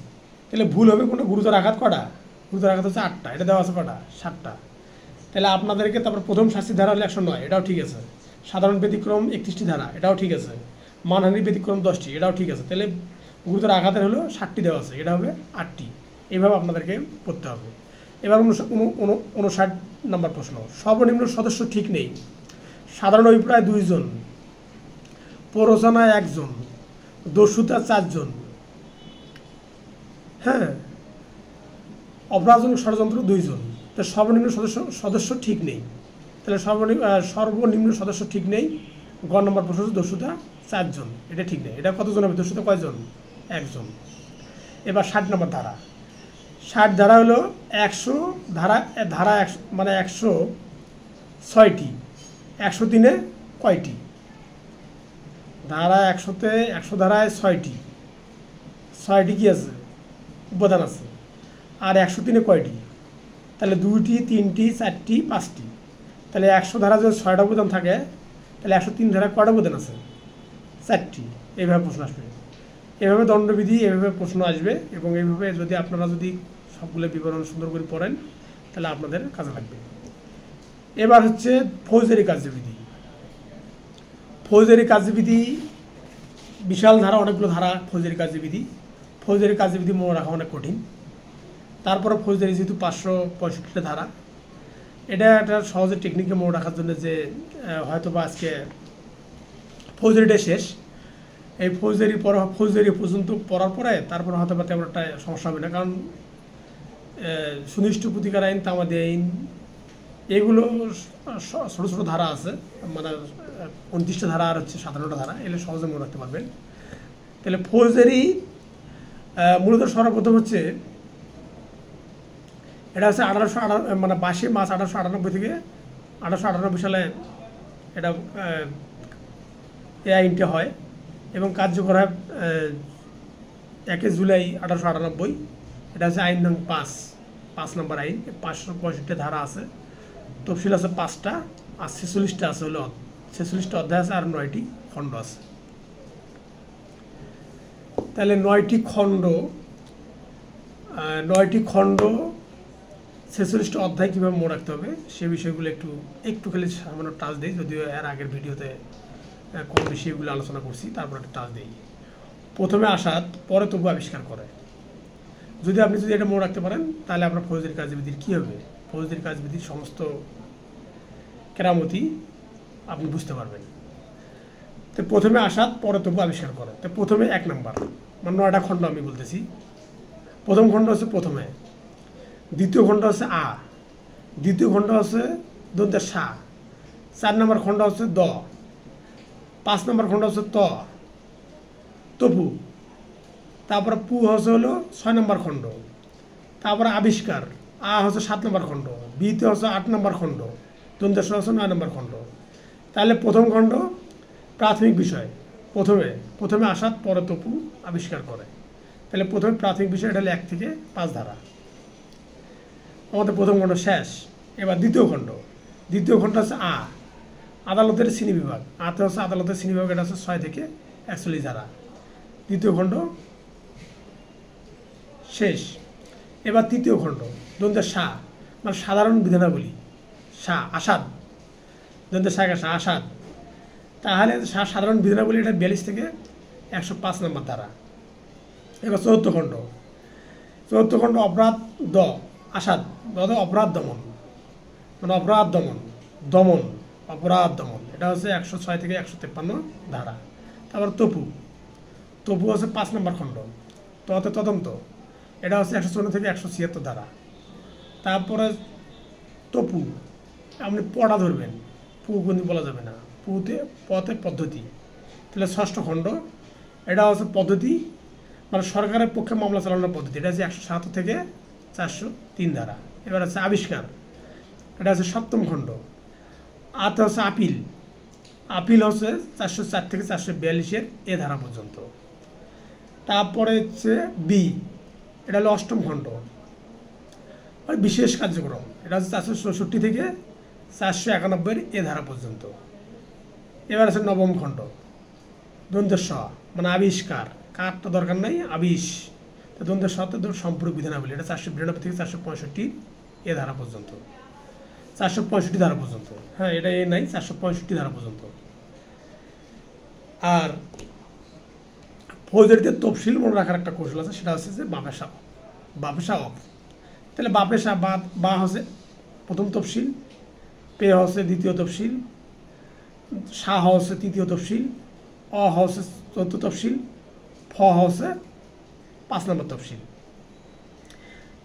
তাহলে ভুল হবে কোনটা? গুরুতর আঘাত কটা? গুরুতর আঘাত হচ্ছে 8টা, এটা দেওয়া আছে কটা? 7টা। তাহলে আপনাদেরকে তারপর প্রথম শাস্তির ধারা হলো 109, এটাও ঠিক আছে। সাধারণ ব্যতিক্রম 31টি ধারা, এটাও ঠিক আছে। মানহানির ব্যতিক্রম 10টি, এটাও ঠিক আছে। তাহলে গুরুতর আঘাতের হলো 60টি দেওয়া আছে, এটা হবে 8টি। এইভাবে আপনাদেরকে পড়তে হবে। এবার 59 নম্বর প্রশ্ন, সর্বনিম্ন সদস্য ঠিক নেই। সাধারণ অভিপ্রায় 2 জন, প্ররোচনায় 1 জন, দস্যুতা 4 জন, হ্যাঁ, অপরাধজনক ষড়যন্ত্র 2 জন। তো সর্বনিম্ন সদস্য ঠিক নেই। তাহলে সর্বনিম্ন সদস্য ঠিক নেই। গ নম্বর প্রশ্ন হচ্ছে দস্যুতা 4 জন, এটা ঠিক নেই। এটা কতজন হবে? দস্যুতা কয়জন? 1 জন। এবার 60 নম্বর ধারা, 60 ধারা হলো 100 ধারা, ধারা 100 মানে 106টি, 103-এ কয়টি? ধারা 100-তে 100 ধারায় 6টি, 6টি কি আছে? উপাদান আছে। আর 103-এ কয়টি? তাহলে 2টি, 3টি, 4টি, 5টি। তাহলে 100 ধারা যদি 6টা উপাদান থাকে, তাহলে 103 ধারা কয়টা উপাদান আছে? 4টি। এইভাবে প্রশ্ন আসবে, এভাবে দণ্ডবিধি, এভাবে প্রশ্ন আসবে। এবং এইভাবে যদি আপনারা সবগুলো বিবরণ সুন্দর করে পড়েন, তাহলে আপনাদের কাজে লাগবে। এবার হচ্ছে ফৌজদারি কার্যবিধি। ফৌজদারি কার্যবিধি বিশাল ধারা, অনেকগুলো ধারা ফৌজদারি কার্যবিধি। ফৌজদারি কার্যবিধি মনে রাখা অনেক কঠিন। তারপরে ফৌজদারি যেহেতু 565টা ধারা, এটা একটা সহজে টেকনিকে মনে রাখার জন্য যে হয়তো বা আজকে ফৌজদারিটা শেষ, এই ফৌজদারি পর্যন্ত পড়ার পরে তারপরে হয়তো বা তেমন একটা সমস্যা হবে না। কারণ সুনির্দিষ্ট প্রতিকার আইন, তামাদি আইন, এগুলো ছোটো ছোটো ধারা আছে, মানে 29টা ধারা আর হচ্ছে 57টা ধারা, এগুলো সহজে মনে রাখতে পারবেন। তাহলে ফৌজদারি মূলত সর্বপ্রথম হচ্ছে, এটা হচ্ছে 22 মার্চ 1898 থেকে 1898 সালে এটা এই আইনটা হয় এবং কার্যকর হয় 1 জুলাই 1898। এটা হচ্ছে আইন নং 5 নম্বর আইন। 565টা ধারা আছে, তফসিল আছে 5টা, আর 46টা আছে হলো 46টা অধ্যায় আছে, আর 9টি খণ্ড আছে। তাহলে 9টি খণ্ড 46টা অধ্যায় কীভাবে মনে রাখতে হবে সে বিষয়গুলো একটু খালি সামান্য টাচ দিই, যদিও এর আগের ভিডিওতে কম বেশি এগুলো আলোচনা করছি। তারপর একটা টাচ দিই। প্রথমে আসাদ, পরে তবু আবিষ্কার করে। যদি আপনি এটা মনে রাখতে পারেন, তাহলে আপনার ফৌজদারি কার্যবিধির কী হবে, ফৌজদারি কার্যবিধির সমস্ত কেরামতি আপনি বুঝতে পারবেন। তো প্রথমে আসাদ, পরে তবু আবিষ্কার করে। তো প্রথমে 1 নম্বর, মানে 9টা খণ্ড আমি বলতেছি। প্রথম খণ্ড হচ্ছে প্রথমে, দ্বিতীয় খণ্ড হচ্ছে আ, দ্বিতীয় খণ্ড হচ্ছে দন্তের সা, 4 নম্বর খণ্ড হচ্ছে দ, 5 নম্বর খণ্ড হচ্ছে ত, তপু, তারপরে পু হলো 6 নম্বর খণ্ড, তারপরে আবিষ্কার, আ হচ্ছে 7 নম্বর খণ্ড, বিতে হচ্ছে 8 নম্বর খণ্ড, দন্তের স হচ্ছে 9 নম্বর খণ্ড। তাহলে প্রথম খণ্ড প্রাথমিক বিষয়, প্রথমে আসাদ, পরে তপু আবিষ্কার করে। তাহলে প্রথমে প্রাথমিক বিষয়, এটা হলো 1 থেকে 5 ধারা। আমাদের প্রথম খণ্ড শেষ। এবার দ্বিতীয় খণ্ড হচ্ছে আ, আদালতের শ্রেণীবিভাগ। আতে হচ্ছে আদালতের শ্রেণীবিভাগ, এটা হচ্ছে 6 থেকে 41 ধারা। দ্বিতীয় খণ্ড শেষ। এবার তৃতীয় খণ্ড দন্তের সা, মানে সাধারণ বিধানাবলী, আসাদ, দন্তের সা আসাদ। তাহলে সাধারণ বিধানাবলী, এটা 42 থেকে 105 নম্বর ধারা। এবার চতুর্থ খণ্ড। চতুর্থ খণ্ড অপরাধ দ আসাদ অপরাধ দমন, মানে অপরাধ দমন, দমন অপরাধ দমন, এটা হচ্ছে 106 থেকে 153 ধারা। তারপর তপু, তপু হচ্ছে 5 নম্বর খণ্ড। ততে তদন্ত, এটা হচ্ছে 154 থেকে 176 ধারা। তারপরে তপু, আপনি পড়া ধরবেন, পু কিন্তু বলা যাবে না, পুতে পথে পদ্ধতি, তাহলে 6ষ্ঠ খণ্ড, এটা হচ্ছে পদ্ধতি মানে সরকারের পক্ষে মামলা চালানোর পদ্ধতি, এটা হচ্ছে 107 থেকে 403 ধারা। এবার হচ্ছে আবিষ্কার, এটা হচ্ছে 7ম খণ্ড। আতে হচ্ছে আপিল, আপিল হচ্ছে 404 থেকে 442 এ ধারা পর্যন্ত। তারপরে হচ্ছে বি, এটা হলো 8ম খণ্ড, বিশেষ কার্যক্রম, এটা হচ্ছে 464 থেকে 491 এ ধারা পর্যন্ত। এবার আছে 9ম খণ্ড, দ্বন্দ্ব মানে আবিষ্কার, কারটা দরকার নাই, আবিষ, দ্বন্দ্ব সম্পূরক বিধানাবলী, এটা 492 থেকে 465 এ ধারা পর্যন্ত, 465 ধারা পর্যন্ত। হ্যাঁ, এটা এ নাই, 465 ধারা পর্যন্ত। আর ফৌজদারিতে তফসিল মনে রাখার একটা কৌশল আছে, সেটা হচ্ছে যে বাপেশা, বাপেশা অফ। তাহলে বাপেশা বা হচ্ছে প্রথম তফসিল, পে হচ্ছে দ্বিতীয় তফসিল, শাহ হচ্ছে তৃতীয় তফসিল, অ হচ্ছে চতুর্থ তফসিল, ফ হচ্ছে 5 নম্বর তফসিল।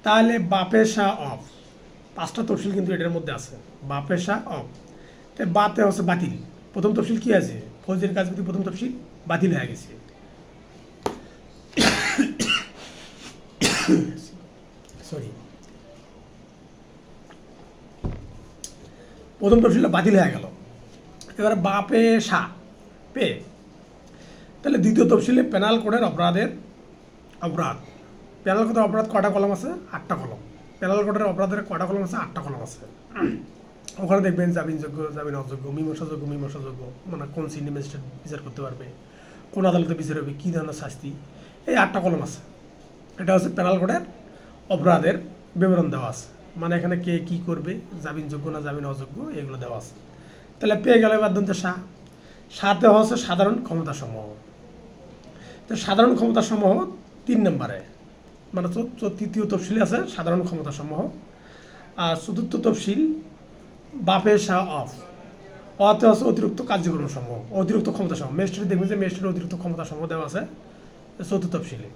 তাহলে বাপেশা অফ 5টা তফসিল কিন্তু এটার মধ্যে আছে, বাপেশা অফ। তাই বাতে হচ্ছে বাতিল, প্রথম তফসিল কি আছে, ফৌজের কাজ প্রথম তফসিল বাতিল হয়ে গেছে, সরি, প্রথম তফসিলটা বাতিল হয়ে গেল। এবার বাপেশা পে, তাহলে দ্বিতীয় তফসিলে পেনাল কোডের অপরাধের অপরাধ, পেনাল কোডের অপরাধ কয়টা কলম আছে, 8টা কলম। পেনাল কোডের অপরাধের কয়টা কলম আছে, 8টা কলম আছে। ওখানে দেখবেন জামিনযোগ্য, জামিন অযোগ্য, মীমাংসাযোগ্য, মীমাংসাযোগ্য, মানে কোন সিনিয়র ম্যাজিস্ট্রেট বিচার করতে পারবে, কোন আদালতে বিচার হবে, কী ধরনের শাস্তি, এই 8টা কলম আছে। এটা হচ্ছে পেনাল কোডের অপরাধের বিবরণ দেওয়া আছে, মানে এখানে কে কী করবে, জামিনযোগ্য না জামিন অযোগ্য, এগুলো দেওয়া আছে। তাহলে পেয়ে গেল। এবার দন্তে সাথে হচ্ছে সাধারণ ক্ষমতা সমূহ। তো সাধারণ ক্ষমতা সমূহ 3 নম্বরে, মানে তৃতীয় তফসিলে আছে সাধারণ ক্ষমতা সমূহ। আর চতুর্থ তফসিল বাপেশা অফ, অতে হচ্ছে অতিরিক্ত কার্যক্রম সমূহ, অতিরিক্ত ক্ষমতা সমূহ। ম্যাজিস্ট্রেট দেখবেন যে ম্যাজিস্ট্রেটের অতিরিক্ত ক্ষমতা সমূহ দেওয়া আছে চতুর্থ তফসিলে।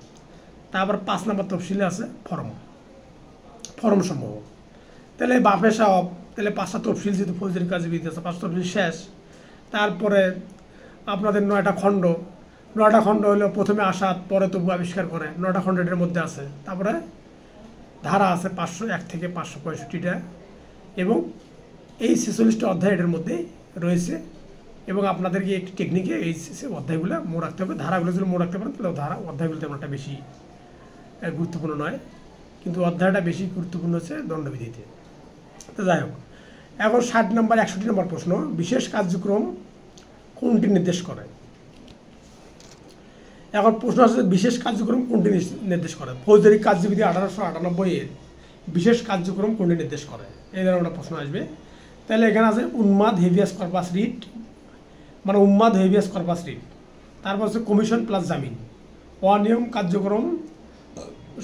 তারপর 5 নম্বর তফসিলে আছে ফরম সমূহ। তাহলে বাপেশা অফ, তাহলে 5টা তফসিল যেহেতু ফৌজদারি কার্যবিধি আছে, 5টা তফসিল শেষ। তারপরে আপনাদের 9টা খণ্ড, 9টা খণ্ড হলো প্রথমে আসাদ, পরে তবু আবিষ্কার করে, 9টা খণ্ড এটার মধ্যে আছে। তারপরে ধারা আছে 501 থেকে 565টা, এবং এই 46টা অধ্যায় এটার মধ্যে রয়েছে। এবং আপনাদেরকে একটি টেকনিকে এই অধ্যায়গুলো মনে রাখতে হবে, ধারাগুলো যদি মনে রাখতে পারেন তাহলে অধ্যায়গুলো তেমন একটা বেশি গুরুত্বপূর্ণ নয়, কিন্তু অধ্যায়টা বেশি গুরুত্বপূর্ণ হচ্ছে দণ্ডবিধিতে। তো যাই হোক, এখন 60 নম্বর 61 নম্বর প্রশ্ন, বিশেষ কার্যক্রম কোনটি নির্দেশ করে। এখন প্রশ্ন আছে বিশেষ কার্যক্রম কোনটি নির্দেশ করে। ফৌজদারি কার্যবিধি 1898 এর বিশেষ কার্যক্রম কোনটি নির্দেশ করে, এই ধরনের একটা প্রশ্ন আসবে। তাহলে এখানে আছে উন্মাদ হেভিয়াস কর্পাস রিট, মানে উন্মাদ হেভিয়াস কর্পাস রিট। তারপর হচ্ছে কমিশন প্লাস জামিন, অনিয়ম কার্যক্রম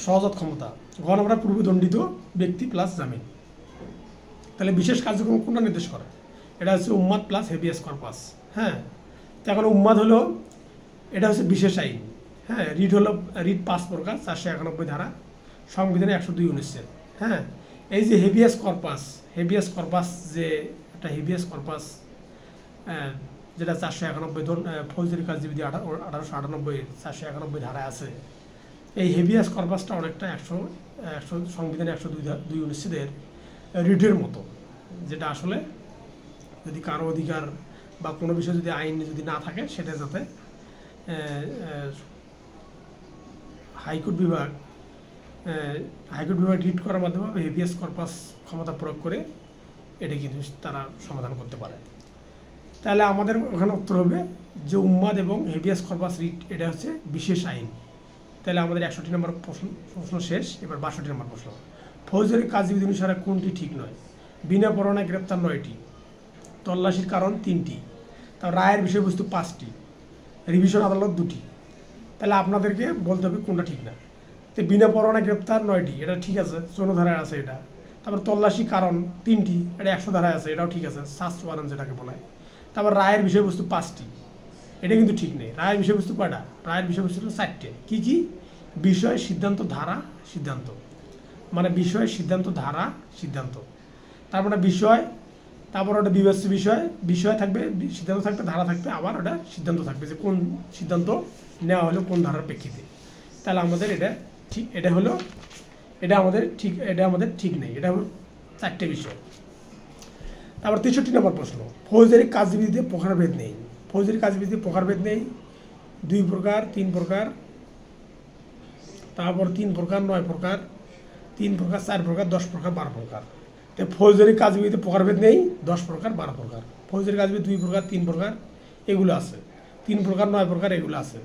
সহজাত ক্ষমতা, ঘ নম্বর পূর্বদণ্ডিত ব্যক্তি প্লাস জামিন। তাহলে বিশেষ কার্যক্রম কোনটা নির্দেশ করে, এটা হচ্ছে উন্মাদ প্লাস হেভিয়াস কর্পাস। হ্যাঁ, তো এখন উন্মাদ হলো, এটা হচ্ছে বিশেষ আইন। হ্যাঁ, রিট হলো, রিট 5 প্রকার, 491 ধারা, সংবিধানে 102 অনুচ্ছেদ। হ্যাঁ, এই যে হেভিয়াস কর্পাস যে একটা হেভিয়াস কর্পাস যেটা 491 ফৌজদারি কার্যবিধি 1898 491 ধারায় আছে, এই হেভিয়াস কর্পাসটা অনেকটা 100 সংবিধানে 102 অনুচ্ছেদের রিটের মতো, যেটা আসলে যদি কারো অধিকার বা কোনো বিষয় যদি আইন যদি না থাকে, সেটা যাতে হাইকোর্ট বিভাগ রিট করার মাধ্যমে হেভিয়াস কর্পাস ক্ষমতা প্রয়োগ করে এটা কিন্তু তারা সমাধান করতে পারে। তাহলে আমাদের ওখানে উত্তর হবে যে উন্মাদ এবং হেভিয়াস কর্পাস রিট এটা হচ্ছে বিশেষ আইন। তাহলে আমাদের 61 নম্বর প্রশ্ন শেষ। এবার 62 নম্বর প্রশ্ন, ফৌজদারি কার্যবিধি অনুসারে কোনটি ঠিক নয়। বিনা পরোয়ানায় গ্রেপ্তার 9টি, তল্লাশির কারণ 3টি, তার রায়ের বিষয়বস্তু 5টি, রিভিশন আদালত 2টি। তাহলে আপনাদেরকে বলতে হবে কোনটা ঠিক না। তো বিনা পরোয়ানা গ্রেপ্তার 9টি, এটা ঠিক আছে, 14 ধারায় আছে এটা। তারপর তল্লাশি কারণ 3টি, এটা 100 ধারায় আছে, এটাও ঠিক আছে, সার্চ ওয়ারেন্ট যেটাকে বলা হয়। তারপর রায়ের বিষয়বস্তু 5টি, এটা কিন্তু ঠিক নেই। রায়ের বিষয়বস্তু কয়টা? রায়ের বিষয়বস্তু হলো 4টে। কী কী? বিষয়, সিদ্ধান্ত, ধারা, সিদ্ধান্ত। মানে বিষয়, সিদ্ধান্ত, ধারা, সিদ্ধান্ত। তারপরে বিষয়, তারপর ওটা বিবেচ্য বিষয়, বিষয় থাকবে, সিদ্ধান্ত থাকবে, ধারা থাকবে, আবার ওটা সিদ্ধান্ত থাকবে যে কোন সিদ্ধান্ত নেওয়া হলো কোন ধারার প্রেক্ষিতে। তাহলে আমাদের এটা ঠিক, এটা হলো, এটা আমাদের ঠিক নেই। এটা হলো 4টে বিষয়। তারপর 63 নম্বর প্রশ্ন, ফৌজদারি কার্যবিধিতে প্রকারভেদ নেই। ফৌজদারি কার্যবিধিতে প্রকারভেদ নেই, 2 প্রকার, 3 প্রকার, তারপর 3 প্রকার, 9 প্রকার, 3 প্রকার, 4 প্রকার, 10 প্রকার, 12 প্রকার। তো ফৌজদারি কার্যবিধিতে প্রকারভেদ নেই, 10 প্রকার, 12 প্রকার। ফৌজদারি কার্যবিধি 2 প্রকার, 3 প্রকার, এগুলো আছে, 3 প্রকার, 9 প্রকার, এগুলো আছে।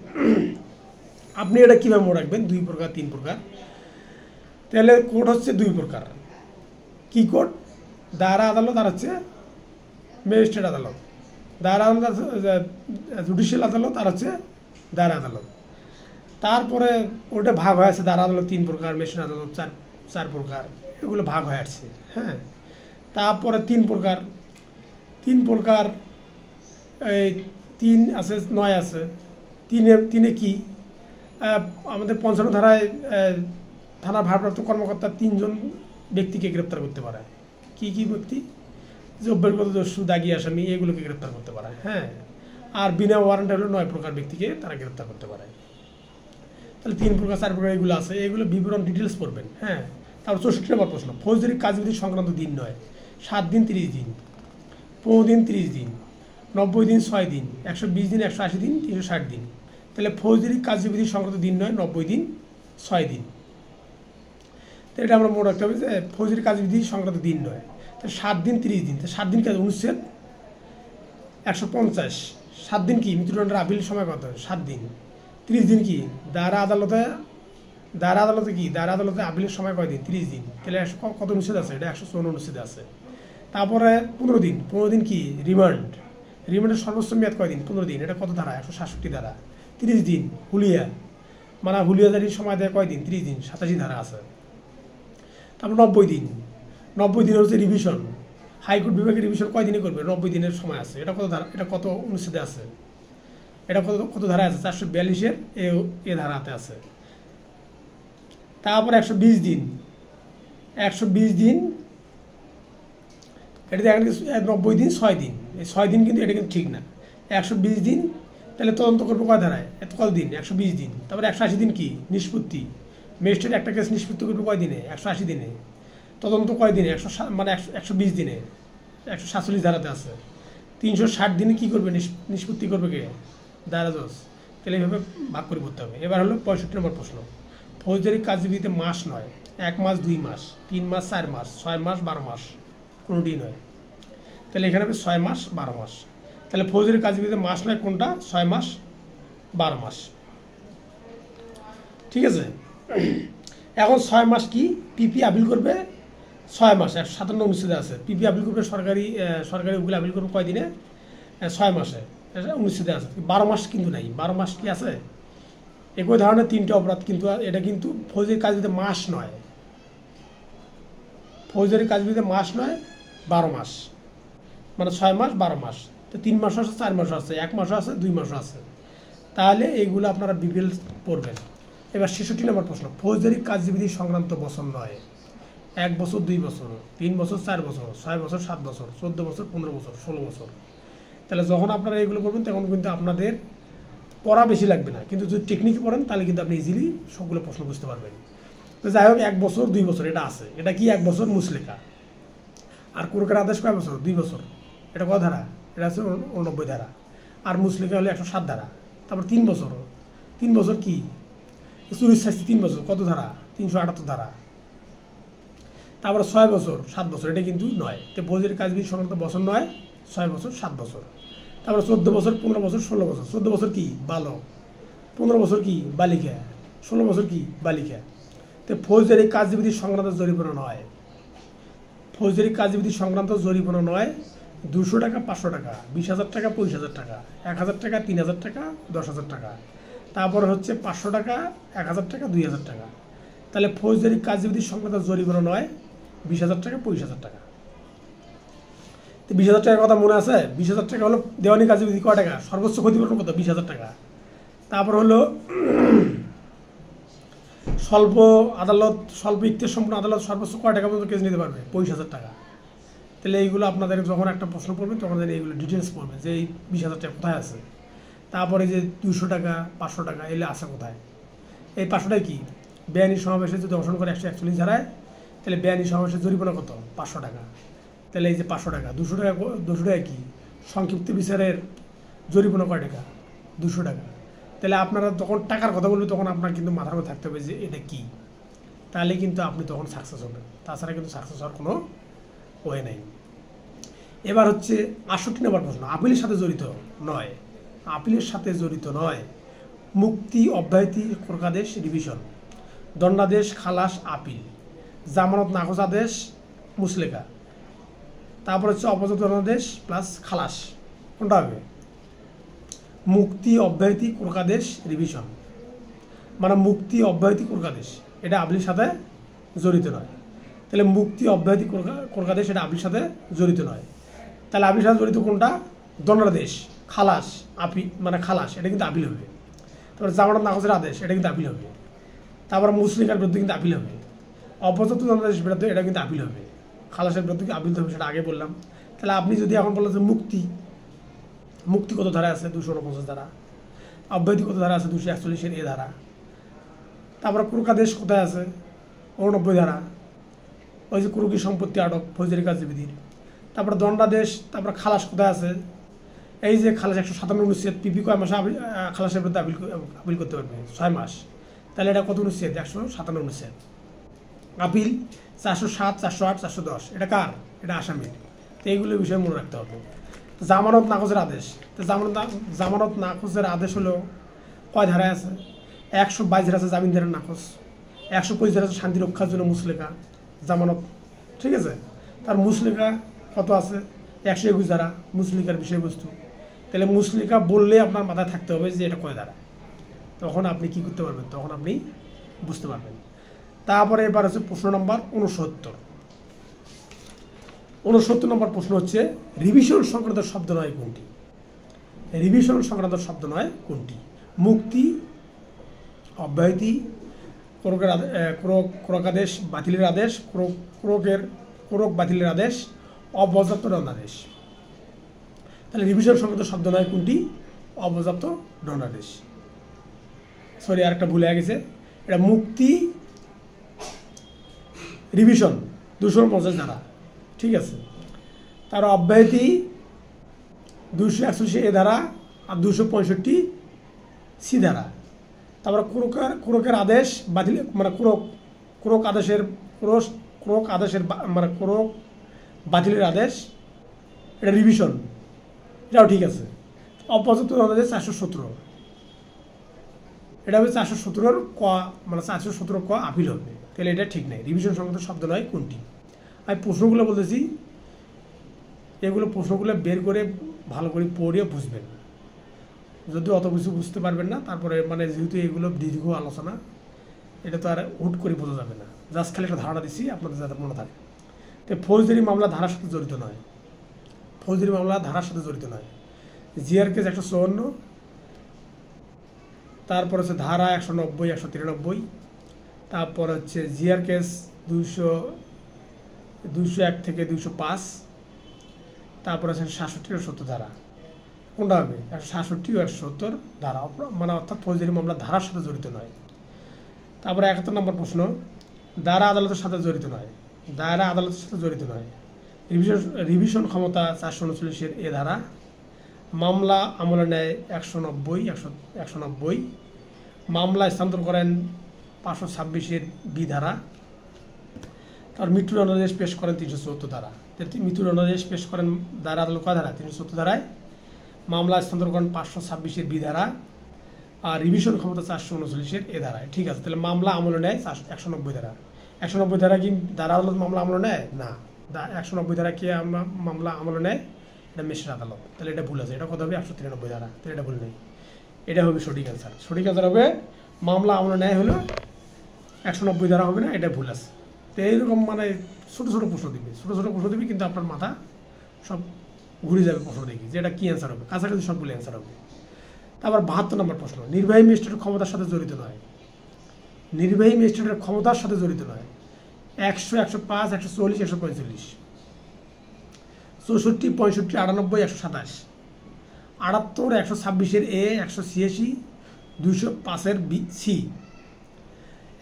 আপনি এটা কীভাবে মনে রাখবেন 2 প্রকার 3 প্রকার? তাহলে কোর্ট হচ্ছে 2 প্রকার। কি কোর্ট? দায়রা আদালত আর হচ্ছে ম্যাজিস্ট্রেট আদালত। দায়রা আদালত, জুডিশিয়াল আদালত আর হচ্ছে দায়রা আদালত। তারপরে ওটা ভাগ হয়ে আছে, দায়রা আদালত 3 প্রকার, ম্যাজিস্ট্রেট আদালত 4 প্রকার, এগুলো ভাগ হয়ে আসছে। হ্যাঁ, তারপরে 3 প্রকার, এই 3 আছে, 9 আছে। তিনে কি আমাদের 55 ধারায় থানার ভারপ্রাপ্ত কর্মকর্তা 3 জন ব্যক্তিকে গ্রেপ্তার করতে পারে। কি কি ব্যক্তি? যে অভ্যাসগত দস্যু, দাগি আসামি, এগুলোকে গ্রেপ্তার করতে পারে। হ্যাঁ, আর বিনা ওয়ারেন্টে হলো 9 প্রকার ব্যক্তিকে তারা গ্রেপ্তার করতে পারে। তাহলে 3 প্রকার 4 প্রকার এগুলো আছে, এগুলো বিবরণ ডিটেলস পড়বেন। হ্যাঁ, তারপর 64 নম্বর প্রশ্ন, ফৌজদারি কার্যবিধি সংক্রান্ত দিন নয়। 7 দিন, 30 দিন, 15 দিন, 30 দিন, 90 দিন, 6 দিন, 120 দিন, 180 দিন, 360 দিন। তাহলে ফৌজদারি কার্যবিধি সংক্রান্ত দিন নয়, 90 দিন, 6 দিন। তো এটা আমরা মনে রাখতে হবে যে ফৌজদারি কার্যবিধি সংক্রান্ত দিন নয়। তাহলে 7 দিন, 30 দিন, তো 7 দিন কাজ অনুচ্ছেদ 150। 7 দিন কি? মৃত্যুদণ্ডের আপিল সময় কত? 7 দিন। 30 দিন কি? দায়রা আদালতে কি? দায়রা আদালতে আপিলের সময় কয় দিন? 30 দিন। তাহলে কত অনুচ্ছেদ আছে? এটা 154 অনুচ্ছেদে আছে। তারপরে 15 দিন। 15 দিন কি? রিমান্ডের সর্বোচ্চ মেয়াদ কয় দিন? 15 দিন। এটা কত ধারা? 167 ধারা। 30 দিন হুলিয়া, মানে হুলিয়াদারির সময় দেয় কয় দিন? 30 দিন, 87 ধারা আছে। তারপর 90 দিন। 90 দিন হচ্ছে রিভিশন। হাইকোর্ট বিভাগের রিভিশন কয় দিনে করবে? 90 দিনের সময় আছে। এটা কত ধারা? এটা কত অনুচ্ছেদে আছে? এটা কত ধারা আছে? 442-এর এ ধারাতে আছে। তারপর 120 দিন। 120 দিন, এটা দেখেন 90 দিন, 6 দিন। এই 6 দিন কিন্তু এটা কিন্তু ঠিক না। 120 দিন, তাহলে তদন্ত করবো কয় ধারায়? কত দিন? 120 দিন। তারপরে 180 দিন কি? নিষ্পত্তি। ম্যাজিস্ট্রেট একটা কেস নিষ্পত্তি করবে কয় দিনে? 180 দিনে। তদন্ত কয় দিনে? 120 দিনে, 147 ধারাতে আছে। 360 দিনে কি করবে? নিষ্পত্তি করবে কে? দায়রা জজ। তাহলে এইভাবে ভাগ করে পড়তে হবে। এবার হলো 65 নম্বর প্রশ্ন, ফৌজদারি কার্যবিধিতে মাস নয়। 1 মাস, 2 মাস, 3 মাস, 4 মাস, 6 মাস, 12 মাস, কোনোটি নয়। তাহলে এখানে হবে 6 মাস, 12 মাস। তাহলে ফৌজদারি কার্যবিধিতে মাস নয় কোনটা? 6 মাস, 12 মাস। ঠিক আছে। এখন 6 মাস কি? পিপি আপিল করবে 6 মাস, 157 অনুচ্ছেদে আছে। পিপি আপিল করবে সরকারি উকিল আপিল করবে কয় দিনে? 6 মাসে, অনুচ্ছেদে আছে। 12 মাস কিন্তু নাই। 12 মাস কি আছে? একই ধরনের 3টে অপরাধ, কিন্তু এটা কিন্তু ফৌজদারি কার্যবিধিতে মাস নয়। ফৌজদারি কার্যবিধিতে মাস নয়, 12 মাস, মানে 6 মাস, 12 মাস। তো 3 মাসও আছে, 4 মাসও আছে, 1 মাসও আছে, 2 মাসও আছে। তাহলে এইগুলো আপনারা বিপিএল পড়বেন। এবার 66 নম্বর প্রশ্ন, ফৌজদারি কার্যবিধি সংক্রান্ত বছর নয়। 1 বছর, 2 বছর, 3 বছর, 4 বছর, 6 বছর, 7 বছর, 14 বছর, 15 বছর, 16 বছর। তাহলে যখন আপনারা এগুলো করবেন তখন কিন্তু আপনাদের পড়া বেশি লাগবে না, কিন্তু যদি টেকনিকে পড়েন তাহলে কিন্তু আপনি ইজিলি সবগুলো প্রশ্ন বুঝতে পারবেন। তো যাই হোক, 1 বছর, 2 বছর এটা আছে। এটা কি? 1 বছর মুচলেখা। আর কোরকের আদেশ কয় বছর? 2 বছর। এটা কয় ধারা? এটা আছে 89 ধারা। আর মুচলেখা হলে 107 ধারা। তারপর 3 বছর। 3 বছর কি? চুরির শাস্তি 3 বছর, কত ধারা? 378 ধারা। তারপরে 6 বছর, 7 বছর, এটা কিন্তু নয়। তো ফৌজদারি কার্যবিধি সংক্রান্ত বছর নয়, 6 বছর, 7 বছর। তারপরে 14 বছর, 15 বছর, 16 বছর। 14 বছর কি? বালক। 15 বছর কি? বালিকা। 16 বছর কি? বালিকা। তো ফৌজদারি কার্যবিধি সংক্রান্ত জরিমানা নয়। ফৌজদারি কার্যবিধি সংক্রান্ত জরিমানা নয় 200 টাকা, 500 টাকা, 20,000 টাকা, 25,000 টাকা, 1,000 টাকা, 3,000 টাকা, 10,000 টাকা। তারপরে হচ্ছে 500 টাকা, 1000 টাকা, 2000 টাকা। তাহলে ফৌজদারি কার্যবিধি সংক্রান্ত জরিমানা নয় 20,000 টাকা, 25,000 টাকা। তো 20,000 টাকার কথা মনে আছে? 20,000 টাকা হলো দেওয়ানি কার্যবিধি কয় টাকা? সর্বোচ্চ ক্ষতিপূরণ কত? 20,000 টাকা। তারপর হলো স্বল্প আদালত, স্বল্প ইক্তিয়ার সম্পন্ন আদালত সর্বোচ্চ কয় টাকা পর্যন্ত কেস নিতে পারবে? 25,000 টাকা। তাহলে এইগুলো আপনাদের যখন একটা প্রশ্ন পড়বে তখন এইগুলো ডিটেলস পড়বে যে এই 20,000 টাকা কোথায় আছে। তারপরে যে 200 টাকা, 500 টাকা এগুলো আছে কোথায়? এই 500 টাকা কি? বেআইনি সমাবেশে যদি অংশগ্রহণ করে 141 ধারায়, তাহলে বেআইনি সমাবেশের জরিমানা কত? 500 টাকা। তাহলে এই যে 500 টাকা, 200 টাকা, 200 টাকা কি? সংক্ষিপ্ত বিচারের জরিমানা কয় টাকা? 200 টাকা। তাহলে আপনারা যখন টাকার কথা বলবেন তখন আপনার কিন্তু মাথার মধ্যে থাকতে হবে যে এটা কি, তাহলে কিন্তু আপনি তখন সাকসেস হবেন, তাছাড়া কিন্তু সাকসেস হওয়ার কোনো ওয়ে নেই। এবার হচ্ছে 68 নম্বর প্রশ্ন, আপিলের সাথে জড়িত নয়, আপিলের সাথে জড়িত নয়, মুক্তি, অব্যাহতি, কোর্টাদেশ, রিভিশন, দণ্ডাদেশ, খালাস, আপিল, জামানত নাকচ আদেশ, মুচলেকা। তারপর হচ্ছে অপরাধ দণ্ডাদেশ প্লাস খালাস, কোনটা হবে? মুক্তি, অব্যাহতি, কোর্টাদেশ, রিভিশন। মানে মুক্তি, অব্যাহতি, কোর্টাদেশ এটা আপিলের সাথে জড়িত নয়। তাহলে মুক্তি, অব্যাহতি, কোর্টাদেশ এটা আপিলের সাথে জড়িত নয়। তাহলে আপিলের সাথে জড়িত কোনটা? দণ্ডাদেশ, খালাস, আপিল মানে খালাস এটা কিন্তু আপিল হবে। তারপরে জামানত নাকচের আদেশ এটা কিন্তু আপিল হবে। তারপর মুচলেকার বিরুদ্ধে কিন্তু আপিল হবে। অপর্যাপ্ত দণ্ডাদেশ বিরুদ্ধে এটা কিন্তু আপিল হবে। খালাসের বিরুদ্ধে আপিল হবে, সেটা আগে বললাম। তাহলে আপনি যদি এখন বলেন যে মুক্তি, মুক্তি কত ধারা আছে? 249 ধারা। অব্যাহতি কত ধারা আছে? 241 এ ধারা। তারপরে কোর্টাদেশ কোথায় আছে? 89 ধারা, ওই যে কুরুকি সম্পত্তি আটক ফৌজদারি কার্যবিধির। তারপরে দণ্ডাদেশ, তারপরে খালাস কোথায় আছে? এই যে খালাস 157 অনুচ্ছেদ, পিপি কয় মাসে খালাসের বিরুদ্ধে আপিল করতে পারবে? 6 মাস। তাহলে এটা কত অনুচ্ছেদ? 157 অনুচ্ছেদ। আপিল 407, 408, 410 এটা কার? এটা আসামির। তো এইগুলোর বিষয়ে মনে রাখতে হবে। জামানত নাকচের আদেশ, তো জামানত নাকচের আদেশ হলো কয় ধারায় আছে? 122 ধারা আছে জামিনদারের নাকচ, 125 ধারা আছে শান্তি রক্ষার জন্য মুচলেকা জামানত, ঠিক আছে? তার মুচলেকা কত আছে? 121 ধারা মুচলেকার বিষয়বস্তু। তাহলে মুচলেকা বললে আপনার মাথায় থাকতে হবে যে এটা কয় ধারা, তখন আপনি কি করতে পারবেন, তখন আপনি বুঝতে পারবেন। তারপরে এবার হচ্ছে প্রশ্ন নম্বর 69। 69 নম্বর প্রশ্ন হচ্ছে রিভিশন সংক্রান্ত শব্দ নয় কোনটি? রিভিশন সংক্রান্ত শব্দ নয় কোনটি? মুক্তি, অব্যাহতি, ক্রোকাদেশ বাতিলের আদেশ, ক্রোক বাতিলের আদেশ, অপর্যাপ্ত দণ্ডাদেশ। তাহলে রিভিশন সংক্রান্ত শব্দ নয় কোনটি? অপর্যাপ্ত দণ্ডাদেশ। সরি, আরেকটা ভুলে গেছে, এটা মুক্তি, রিভিশন 250 ধারা, ঠিক আছে? তার অব্যাহতি 241 এ ধারা আর 265 সি ধারা। তারপরে ক্রোকের আদেশ বাতিল মানে ক্রোক আদেশের মানে ক্রোক বাতিলের আদেশ, এটা রিভিশন, এটাও ঠিক আছে। অপর্যাপ্ত দণ্ডাদেশ 417, এটা হবে 417 ক, মানে 417 ক আপিল হবে। তাহলে এটা ঠিক নেই, রিভিশন সংক্রান্ত শব্দ নয় কোনটি? আমি প্রশ্নগুলো বলতেছি, এগুলো প্রশ্নগুলো বের করে ভালো করে পড়িয়ে বুঝবেন। যদি অত কিছু বুঝতে পারবেন না, তারপরে মানে যেহেতু এগুলো দীর্ঘ আলোচনা, এটা তো আর হুট করে বোঝা যাবে না, জাস্ট খালি একটা ধারণা দিচ্ছি আপনাদের যাতে মনে থাকে। তো ফৌজদারি মামলা ধারার সাথে জড়িত নয়, ফৌজদারি মামলা ধারার সাথে জড়িত নয়। জিআর কেস 154, তারপর হচ্ছে ধারা 190, 193, তারপর হচ্ছে জিআর কেস 201 থেকে 205, তারপর আছে 67 ও 70 ধারা। কোনটা হবে? 167 ও 170 ধারা, মানে অর্থাৎ ফৌজদারি মামলা ধারার সাথে জড়িত নয়। তারপরে 71 নম্বর প্রশ্ন, দায়রা আদালতের সাথে জড়িত নয়, দায়রা আদালতের সাথে জড়িত নয়। রিভিশন ক্ষমতা 439 এ ধারা। মামলা আমলে নেয় 190, মামলা স্থানান্তর করেন 526 বি ধারা। তার মৃত্যুর দণ্ডাদেশ পেশ করেন 374 ধারা। মৃত্যুর দণ্ডাদেশ পেশ করেন দায়রা আদালত কয় ধারা? 374 ধারায়। মামলা স্থানান্তর করেন 526 বি ধারা। আর রিভিশন ক্ষমতা 439 এ ধারায়, ঠিক আছে? তাহলে মামলা আমলে নেয় 190 ধারা। 190 ধারা কি দায়রা আদালত মামলা আমলে নেয়? না, 190 ধারা কি মামলা আমলে নেয়? এটা ম্যাজিস্ট্রেট আদালত। তাহলে এটা ভুল আছে, এটা কত হবে? 193 ধারা, তাহলে এটা ভুল নেই। এটা হবে সঠিক অ্যান্সার। সঠিক অ্যান্সার হবে মামলা আমলে ন্যায় হলো 190 ধারা হবে না, এটা ভুল আছে। তো এইরকম মানে ছোটো ছোটো প্রশ্ন দিবি কিন্তু আপনার মাথা সব ঘুরে যাবে প্রশ্ন দেখি যে এটা কী অ্যান্সার হবে, কাছাকাছি সবগুলো অ্যান্সার হবে। তারপর 72 নম্বর প্রশ্ন, নির্বাহী ম্যাজিস্ট্রেটের ক্ষমতার সাথে জড়িত নয়। নির্বাহী ম্যাজিস্ট্রেটের ক্ষমতার সাথে জড়িত নয় 100, 105, 140, 145, 64, 65, 98, 127, 78, 126 এ, 186, 205 বি সি,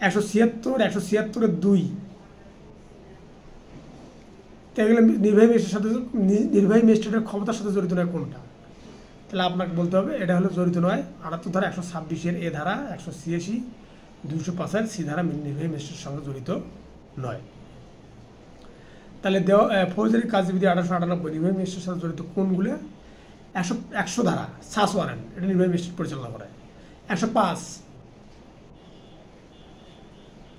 176, 176 2। এগুলো নির্বাহী ম্যাজিস্ট্রেটের ক্ষমতার সাথে জড়িত নয় কোনটা? তাহলে আপনাকে বলতে হবে এটা হলো জড়িত নয় 78 ধারা, 126 এ ধারা, 186, 205 সি ধারা নির্বাহী ম্যাজিস্ট্রেটের সঙ্গে জড়িত নয়। তাহলে ফৌজদারি কার্যবিধি 1898 নির্বাহী ম্যাজিস্ট্রেটের সাথে জড়িত কোনগুলো? 100 ধারা সাস ওয়ারেন্ট, এটা নির্বাহী ম্যাজিস্ট্রেট পরিচালনা করে। 105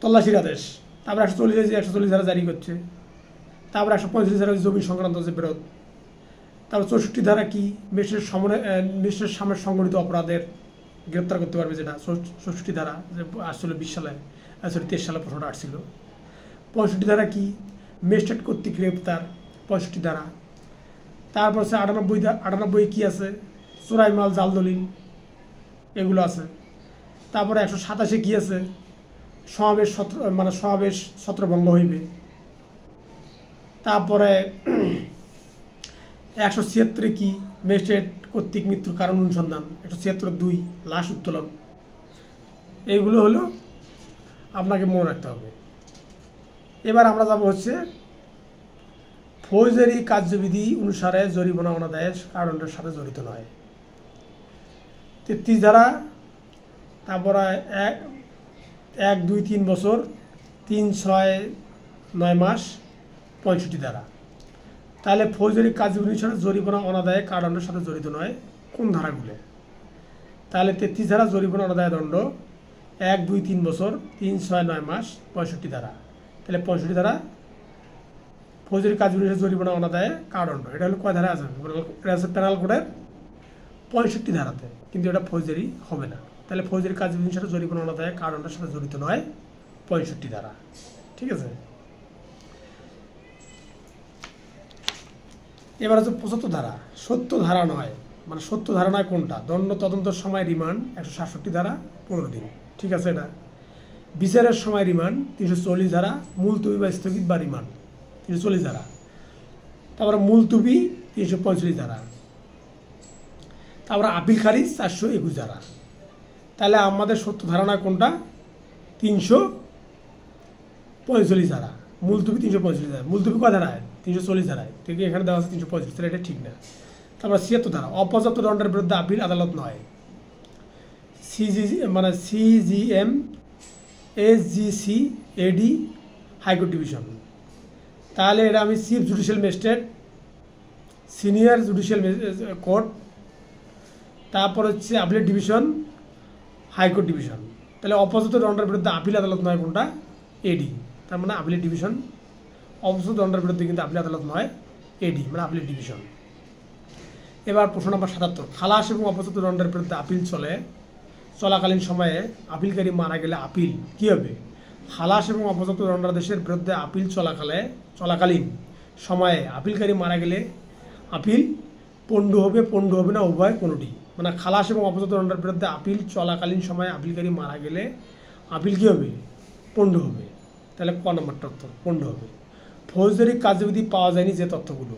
তল্লাশির আদেশ, তারপর 140 ধারা জারি করছে, তারপর 145 ধারা জমি সংক্রান্ত যে বিরোধ, তারপর 64 ধারা কি? ম্যাজিস্ট্রেটের সামনে সংগঠিত অপরাধের গ্রেপ্তার করতে পারবে, যেটা 64 ধারা যে আসছিল 20 সালে, 23 সালে প্রশ্নটা আসছিল। 65 ধারা কি? ম্যাজিস্ট্রেট কর্তৃক গ্রেপ্তার, 65 ধারা। তারপর হচ্ছে 98 কি আছে? চোরাই মাল, জাল দলিল, এগুলো আছে। তারপরে 127 কি আছে? সমাবেশ ছত্রভঙ্গ হইবে। তারপরে 176 কি? ম্যাজিস্ট্রেট কর্তৃক মৃত্যুর কারণ অনুসন্ধান, 176 2 লাশ উত্তোলন। এইগুলো হলো আপনাকে মনে রাখতে হবে। এবার আমরা যাব হচ্ছে ফৌজদারি কার্যবিধি অনুসারে জরিমানা অনাদায়ের কারণের সাথে জড়িত নয় 33 ধারা, তারপরে 1, 2, 3 বছর, 3, 6, 9 মাস, 65 ধারা। তাহলে ফৌজদারি কার্যবিধি অনুসারে জরিমানা অনাদায়ের কারণের সাথে জড়িত নয় কোন ধারাগুলো? তাহলে 33 ধারা জরিমানা অনাদায় দণ্ড 1, 2, 3 বছর, 3, 6, 9 মাস, 65 ধারা। তাহলে 65 ধারা ফৌজদারি কার্যবিধি জরিমানা অনাদায়ে কারণ, এটা হলো কয় ধারা আছে? এটা আছে পেনাল কোডের 65 ধারাতে, কিন্তু এটা ফৌজদারি হবে না। তাহলে ফৌজদারি কার্যবিধির সাথে জরিমানা অনাদায়ে কারণের সাথে জড়িত নয় 65 ধারা। ঠিক আছে। এবার হচ্ছে 75 ধারা, সত্য ধারা নয়, মানে সত্য ধারা নয় কোনটা? দণ্ড তদন্তের সময় রিমান্ড 167 ধারা 15 দিন। ঠিক আছে। এটা বিচারের সময় রিমান্ড 340 ধারা, মুলতবি বা স্থগিত বা রিমান্ড 340 ধারা। তারপরে মুলতবি 345 ধারা। তারপরে আপিল খারিজ 421 ধারা। তাহলে আমাদের সত্য ধারণা কোনটা? 345 ধারা, মুলতবি 345 ধারা। মুলতবি কয় ধারায়? 340 ধারায়, ঠিক এখানে দেওয়া আছে 345, তাহলে এটা ঠিক না। তারপর 76 ধারা, অপর্যাপ্ত দণ্ডের বিরুদ্ধে আপিল আদালত নয়, CGM, SGC, AD, high court division. তাহলে এটা আমি chief judicial magistrate, senior judicial court, তারপর হচ্ছে আপিলেট ডিভিশন, হাইকোর্ট ডিভিশন। তাহলে অপর্যাপ্ত দণ্ডের বিরুদ্ধে আপিল আদালত নয় কোনটা? AD। তার মানে আপিলেট ডিভিশন। অপর্যাপ্ত দণ্ডের বিরুদ্ধে কিন্তু আপিল আদালত নয়, AD মানে আপিলেট ডিভিশন। এবার প্রশ্ন নম্বর 77, খালাস এবং অপর্যাপ্ত দণ্ডের বিরুদ্ধে আপিল চলাকালীন সময়ে আপিলকারী মারা গেলে আপিল কী হবে? খালাস এবং অপর্যাপ্ত দণ্ডাদেশের বিরুদ্ধে আপিল চলাকালীন সময়ে আপিলকারী মারা গেলে আপিল পণ্ড হবে না উভয় কোনোটি। মানে খালাস এবং অপর্যাপ্ত দণ্ডের বিরুদ্ধে আপিল চলাকালীন সময়ে আপিলকারী মারা গেলে আপিল কী হবে? পণ্ড হবে। তাহলে ক নম্বরটা উত্তর পণ্ড হবে। ফৌজদারি কার্যবিধি পাওয়া যায়নি যে তথ্যগুলো: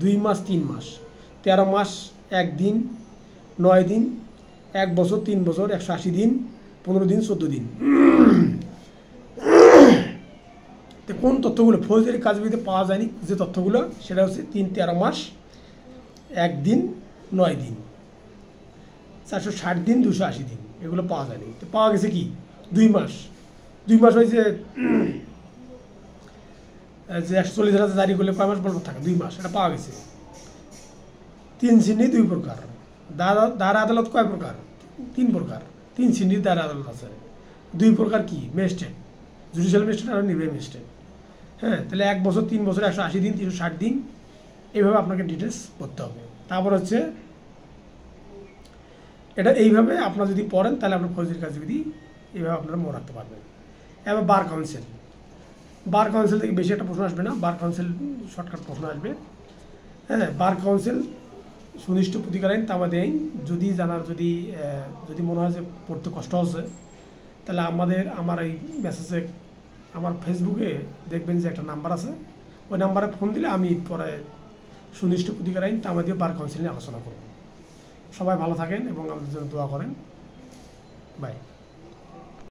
2 মাস, 3 মাস, 13 মাস 1 দিন, 9 দিন, 1 বছর, 3 বছর, 180 দিন, 15 দিন, 14 দিন। তো কোন তথ্যগুলো ফৌজদারি কার্যবিধিতে পাওয়া যায়নি যে তথ্যগুলো? সেটা হচ্ছে 3, 13 মাস, 1 দিন, 9 দিন, 460 দিন, 280 দিন, এগুলো পাওয়া যায়নি। তো পাওয়া গেছে কি? 2 মাস। 2 মাস হয়েছে যে 140 ধারা জারি করলে কয় মাস বলবৎ থাকে? 2 মাস, এটা পাওয়া গেছে। 3 শ্রেণী 2 প্রকার। দায়রা আদালত কয় প্রকার? 3 প্রকার। 3 শ্রেণীর দায়রা আদালত আছে। 2 প্রকার কি? ম্যাজিস্ট্রেট, জুডিশিয়াল ম্যাজিস্ট্রেট আর নির্বাহী ম্যাজিস্ট্রেট। হ্যাঁ, তাহলে 1 বছর, 3 বছর, 180 দিন, 360 দিন, এইভাবে আপনাকে ডিটেলস করতে হবে। তারপর হচ্ছে এটা এইভাবে আপনারা যদি পড়েন তাহলে আপনার ফৌজদারি কার্যবিধি এইভাবে আপনারা মনে রাখতে পারবেন। এবার বার কাউন্সিল, বার কাউন্সিল থেকে বেশি একটা প্রশ্ন আসবে না, বার কাউন্সিল শর্টকাট প্রশ্ন আসবে। হ্যাঁ, বার কাউন্সিল সুনিষ্ঠ প্রতিকার আইন, তামাদি আইন যদি জানার যদি মনে হয় যে পড়তে কষ্ট হচ্ছে, তাহলে আমার এই মেসেজে আমার ফেসবুকে দেখবেন যে একটা নাম্বার আছে, ওই নাম্বারে ফোন দিলে আমি পরে সুনিষ্ঠ প্রতিকার আইন তামাদি বার কাউন্সিল নিয়ে আলোচনা করব। সবাই ভালো থাকেন এবং আমাদের জন্য দোয়া করেন। বাই।